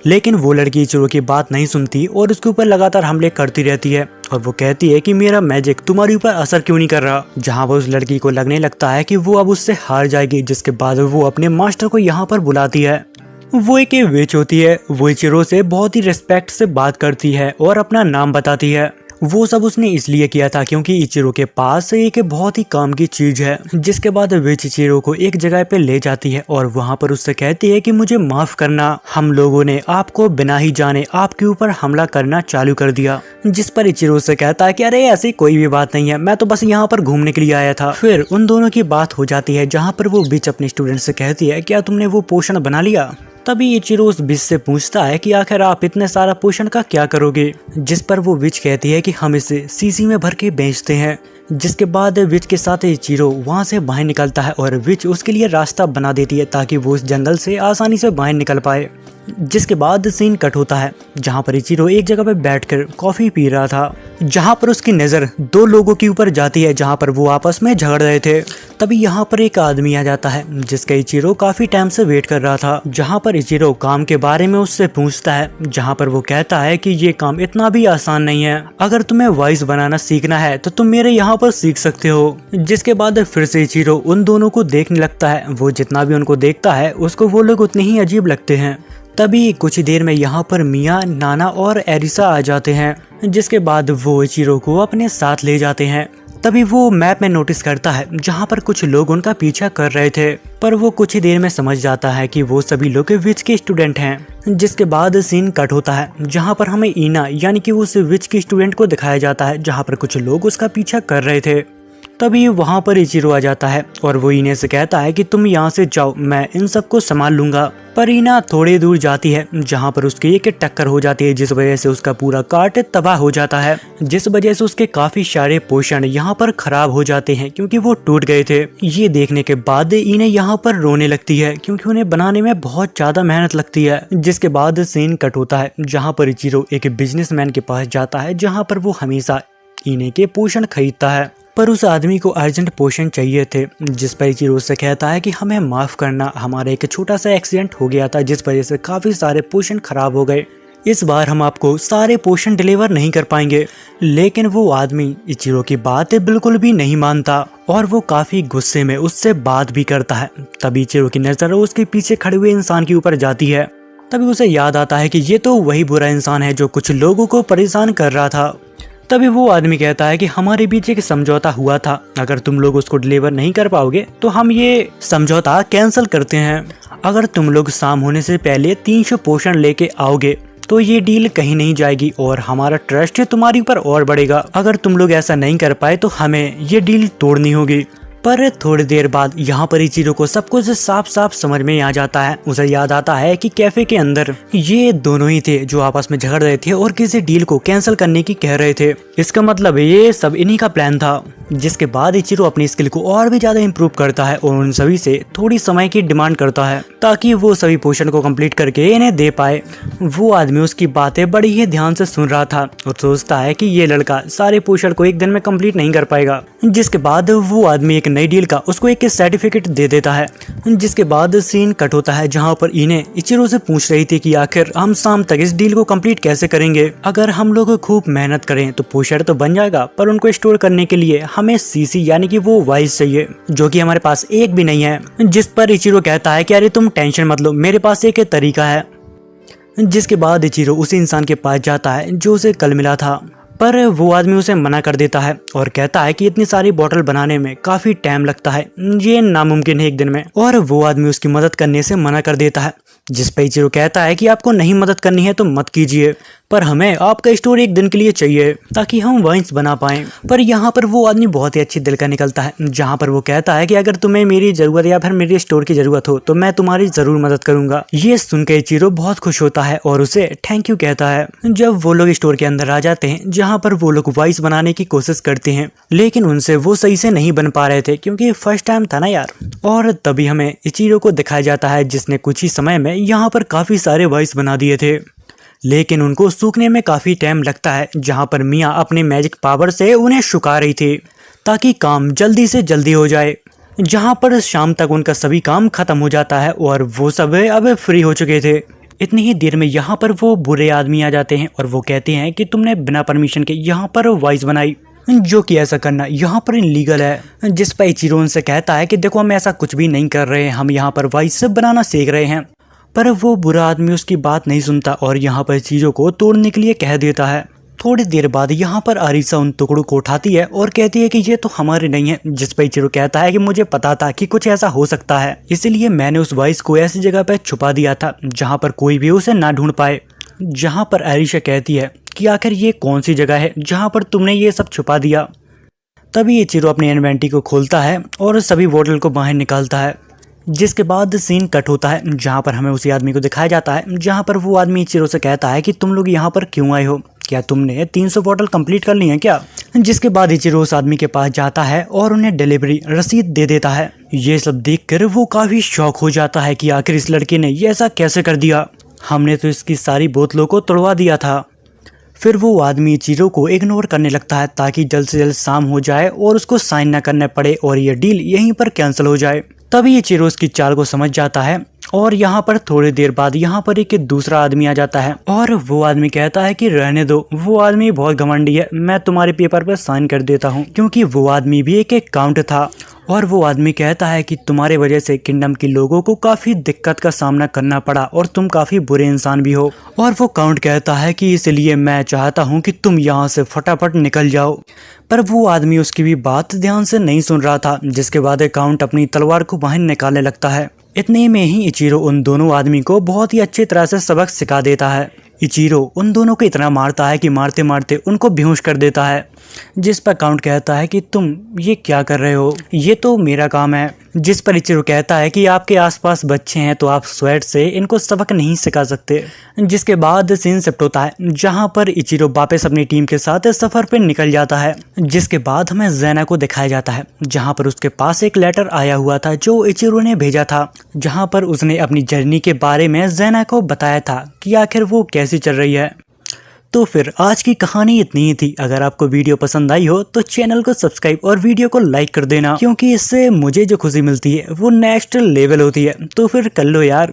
लेकिन वो लड़की इचिरो की बात नहीं सुनती और उसके ऊपर लगातार हमले करती रहती है और वो कहती है कि मेरा मैजिक तुम्हारे ऊपर असर क्यों नहीं कर रहा। जहाँ पर उस लड़की को लगने लगता है कि वो अब उससे हार जाएगी। जिसके बाद वो अपने मास्टर को यहाँ पर बुलाती है। वो एक विच होती है। वो इचिरो से बहुत ही रिस्पेक्ट से बात करती है और अपना नाम बताती है। वो सब उसने इसलिए किया था क्योंकि इचिरो के पास एक बहुत ही काम की चीज है। जिसके बाद विच इचिरो को एक जगह पे ले जाती है और वहाँ पर उससे कहती है कि मुझे माफ करना, हम लोगों ने आपको बिना ही जाने आपके ऊपर हमला करना चालू कर दिया। जिस पर इचिरो से कहता है कि अरे ऐसी कोई भी बात नहीं है, मैं तो बस यहाँ पर घूमने के लिए आया था। फिर उन दोनों की बात हो जाती है जहाँ पर वो विच अपने स्टूडेंट से कहती है क्या तुमने वो पोशन बना लिया। तभी इचिरो उस विच से पूछता है कि आखिर आप इतने सारा पोशन का क्या करोगे। जिस पर वो विच कहती है कि हम इसे सीसी में भर के बेचते हैं। जिसके बाद विच के साथ इचिरो वहाँ से बाहर निकलता है और विच उसके लिए रास्ता बना देती है ताकि वो उस जंगल से आसानी से बाहर निकल पाए। जिसके बाद सीन कट होता है जहाँ पर इचिरो एक जगह पे बैठकर कॉफी पी रहा था, जहाँ पर उसकी नज़र दो लोगों के ऊपर जाती है जहाँ पर वो आपस में झगड़ रहे थे। तभी यहाँ पर एक आदमी आ जाता है जिसका इचिरो काफी टाइम से वेट कर रहा था, जहाँ पर इचिरो काम के बारे में उससे पूछता है, जहाँ पर वो कहता है कि ये काम इतना भी आसान नहीं है, अगर तुम्हें वॉइस बनाना सीखना है तो तुम मेरे यहाँ पर सीख सकते हो। जिसके बाद फिर से इचिरो उन दोनों को देखने लगता है, वो जितना भी उनको देखता है उसको वो लोग उतने ही अजीब लगते हैं। तभी कुछ देर में यहाँ पर मिया, नाना और एरिसा आ जाते हैं, जिसके बाद वो इचिरो को अपने साथ ले जाते हैं। तभी वो मैप में नोटिस करता है जहाँ पर कुछ लोग उनका पीछा कर रहे थे, पर वो कुछ ही देर में समझ जाता है कि वो सभी लोग विच के स्टूडेंट हैं। जिसके बाद सीन कट होता है जहाँ पर हमें ईना यानी कि उस विच के स्टूडेंट को दिखाया जाता है जहाँ पर कुछ लोग उसका पीछा कर रहे थे। तभी वहाँ पर इचिरो आ जाता है और वो ईने से कहता है कि तुम यहाँ से जाओ, मैं इन सबको संभाल लूंगा। पर ईना थोड़ी दूर जाती है जहाँ पर उसकी एक टक्कर हो जाती है, जिस वजह से उसका पूरा कार्ट तबाह हो जाता है, जिस वजह से उसके काफी सारे पोषण यहाँ पर खराब हो जाते हैं क्योंकि वो टूट गए थे। ये देखने के बाद ईने यहाँ पर रोने लगती है क्योंकि उन्हें बनाने में बहुत ज्यादा मेहनत लगती है। जिसके बाद सीन कट होता है जहाँ पर इचिरो एक बिजनेसमैन के पास जाता है जहाँ पर वो हमेशा ईने के पोषण खरीदता है, पर उस आदमी को अर्जेंट पोषण चाहिए थे। जिस पर इचिरो से कहता है कि हमें माफ करना, हमारा एक छोटा सा एक्सीडेंट हो गया था जिस वजह से काफी सारे पोषण खराब हो गए, इस बार हम आपको सारे पोषण डिलीवर नहीं कर पाएंगे। लेकिन वो आदमी इचिरो की बात बिल्कुल भी नहीं मानता और वो काफी गुस्से में उससे बात भी करता है। तभी इचिरो की नजर उसके पीछे खड़े हुए इंसान के ऊपर जाती है। तभी उसे याद आता है कि ये तो वही बुरा इंसान है जो कुछ लोगों को परेशान कर रहा था। तभी वो आदमी कहता है कि हमारे बीच एक समझौता हुआ था, अगर तुम लोग उसको डिलीवर नहीं कर पाओगे तो हम ये समझौता कैंसिल करते हैं। अगर तुम लोग शाम होने से पहले 300 पोषण लेके आओगे तो ये डील कहीं नहीं जाएगी और हमारा ट्रस्ट तुम्हारे ऊपर और बढ़ेगा। अगर तुम लोग ऐसा नहीं कर पाए तो हमें ये डील तोड़नी होगी। पर थोड़ी देर बाद यहाँ पर इचिरो को सब कुछ साफ साफ समझ में आ जाता है। उसे याद आता है कि कैफे के अंदर ये दोनों ही थे जो आपस में झगड़ रहे थे और किसी डील को कैंसिल करने की कह रहे थे। इसका मतलब ये सब इन्हीं का प्लान था। जिसके बाद इचिरो अपनी स्किल को और भी ज्यादा इम्प्रूव करता है और उन सभी से थोड़ी समय की डिमांड करता है ताकि वो सभी पोषण को कंप्लीट करके इन्हें दे पाए। वो आदमी उसकी बातें बड़ी ही ध्यान से सुन रहा था और सोचता है कि ये लड़का सारे पोषण को एक दिन में कंप्लीट नहीं कर पाएगा। जिसके बाद वो आदमी एक नई डील का उसको एक सर्टिफिकेट दे देता है। जिसके बाद सीन कट होता है जहाँ पर इन्हें इचिरो से पूछ रही थी कि आखिर हम शाम तक इस डील को कंप्लीट कैसे करेंगे। अगर हम लोग खूब मेहनत करें तो पोषण तो बन जाएगा, पर उनको स्टोर करने के लिए हमें सीसी यानी कि वो वाइस चाहिए जो कि हमारे पास एक भी नहीं है। जिस पर इचिरो कहता है कि अरे तुम टेंशन मत लो, मेरे पास एक तरीका है। जिसके बाद इचिरो उसी इंसान के पास जाता है जो उसे कल मिला था, पर वो आदमी उसे मना कर देता है और कहता है कि इतनी सारी बोतल बनाने में काफी टाइम लगता है, ये नामुमकिन है एक दिन में। और वो आदमी उसकी मदद करने से मना कर देता है। जिस पे इचिरो कहता है कि आपको नहीं मदद करनी है तो मत कीजिए, पर हमें आपका स्टोर एक दिन के लिए चाहिए ताकि हम वाइन्स बना पाएं। पर यहाँ पर वो आदमी बहुत ही अच्छी दिल का निकलता है, जहाँ पर वो कहता है कि अगर तुम्हें मेरी जरूरत या फिर मेरे स्टोर की जरूरत हो तो मैं तुम्हारी जरूर मदद करूंगा। ये सुनकर इचिरो बहुत खुश होता है और उसे थैंक यू कहता है। जब वो लोग स्टोर के अंदर आ जाते हैं जहाँ पर वो लोग वाइस बनाने की कोशिश करते हैं, लेकिन उनसे वो सही से नहीं बन पा रहे थे क्योंकि फर्स्ट टाइम था ना यार। और तभी हमें इचिरो को दिखाया जाता है जिसने कुछ ही समय में यहाँ पर काफी सारे वाइस बना दिए थे, लेकिन उनको सूखने में काफी टाइम लगता है। जहां पर मिया अपने मैजिक पावर से उन्हें सुखा रही थी ताकि काम जल्दी से जल्दी हो जाए। जहां पर शाम तक उनका सभी काम खत्म हो जाता है और वो सब अब फ्री हो चुके थे। इतनी ही देर में यहाँ पर वो बुरे आदमी आ जाते हैं और वो कहते हैं कि तुमने बिना परमिशन के यहाँ पर वाइस बनाई, जो कि ऐसा करना यहाँ पर इनलीगल है। जिस पर इचिरो उनसे कहता है कि देखो हम ऐसा कुछ भी नहीं कर रहे हैं, हम यहाँ पर वाइस बनाना सीख रहे हैं। पर वो बुरा आदमी उसकी बात नहीं सुनता और यहाँ पर चीजों को तोड़ने के लिए कह देता है। थोड़ी देर बाद यहाँ पर अरीसा उन टुकड़ों को उठाती है और कहती है कि ये तो हमारे नहीं है। जिस पर इचिरो कहता है कि मुझे पता था कि कुछ ऐसा हो सकता है, इसलिए मैंने उस वाइस को ऐसी जगह पर छुपा दिया था जहाँ पर कोई भी उसे ना ढूंढ पाए। जहाँ पर अरीसा कहती है कि आखिर ये कौन सी जगह है जहाँ पर तुमने ये सब छुपा दिया। तभी इचिरो अपनी इन्वेंटरी को खोलता है और सभी बोतल को बाहर निकालता है। जिसके बाद सीन कट होता है जहाँ पर हमें उसी आदमी को दिखाया जाता है, जहाँ पर वो आदमी इचिरो से कहता है कि तुम लोग यहाँ पर क्यों आए हो, क्या तुमने 300 बोतल कंप्लीट कर ली है क्या। जिसके बाद इचिरो उस आदमी के पास जाता है और उन्हें डिलीवरी रसीद दे देता है। ये सब देखकर वो काफी शॉक हो जाता है कि आखिर इस लड़के ने ये ऐसा कैसे कर दिया। हमने तो इसकी सारी बोतलों को तोड़वा दिया था। फिर वो आदमी इचिरो को इग्नोर करने लगता है ताकि जल्द से जल्द शाम हो जाए और उसको साइन न करना पड़े और ये डील यहीं पर कैंसिल हो जाए। तभी इचिरो उसकी चाल को समझ जाता है और यहाँ पर थोड़ी देर बाद यहाँ पर एक दूसरा आदमी आ जाता है और वो आदमी कहता है कि रहने दो, वो आदमी बहुत घमंडी है, मैं तुम्हारे पेपर पर साइन कर देता हूँ। क्योंकि वो आदमी भी एक काउंट था और वो आदमी कहता है कि तुम्हारे वजह से किंगडम के लोगों को काफी दिक्कत का सामना करना पड़ा और तुम काफी बुरे इंसान भी हो। और वो काउंट कहता है कि इसलिए मैं चाहता हूँ कि तुम यहाँ से फटाफट निकल जाओ। पर वो आदमी उसकी भी बात ध्यान से नहीं सुन रहा था, जिसके बाद काउंट अपनी तलवार को बाहर निकालने लगता है। इतने में ही इचिरो उन दोनों आदमी को बहुत ही अच्छी तरह से सबक सिखा देता है। इचिरो उन दोनों को इतना मारता है कि मारते मारते उनको बेहोश कर देता है, जिस पर काउंट कहता है कि तुम ये क्या कर रहे हो, ये तो मेरा काम है। जिस पर इचिरो कहता है कि आपके आसपास बच्चे हैं तो आप स्वैट से इनको सबक नहीं सिखा सकते। जिसके बाद सीन शिफ्ट होता है जहां पर इचिरो वापस अपनी टीम के साथ सफर पर निकल जाता है। जिसके बाद हमें ज़ेना को दिखाया जाता है जहां पर उसके पास एक लेटर आया हुआ था जो इचिरो ने भेजा था, जहां पर उसने अपनी जर्नी के बारे में ज़ेना को बताया था कि आखिर वो कैसी चल रही है। तो फिर आज की कहानी इतनी ही थी। अगर आपको वीडियो पसंद आई हो तो चैनल को सब्सक्राइब और वीडियो को लाइक कर देना, क्योंकि इससे मुझे जो खुशी मिलती है वो नेक्स्ट लेवल होती है। तो फिर कर लो यार।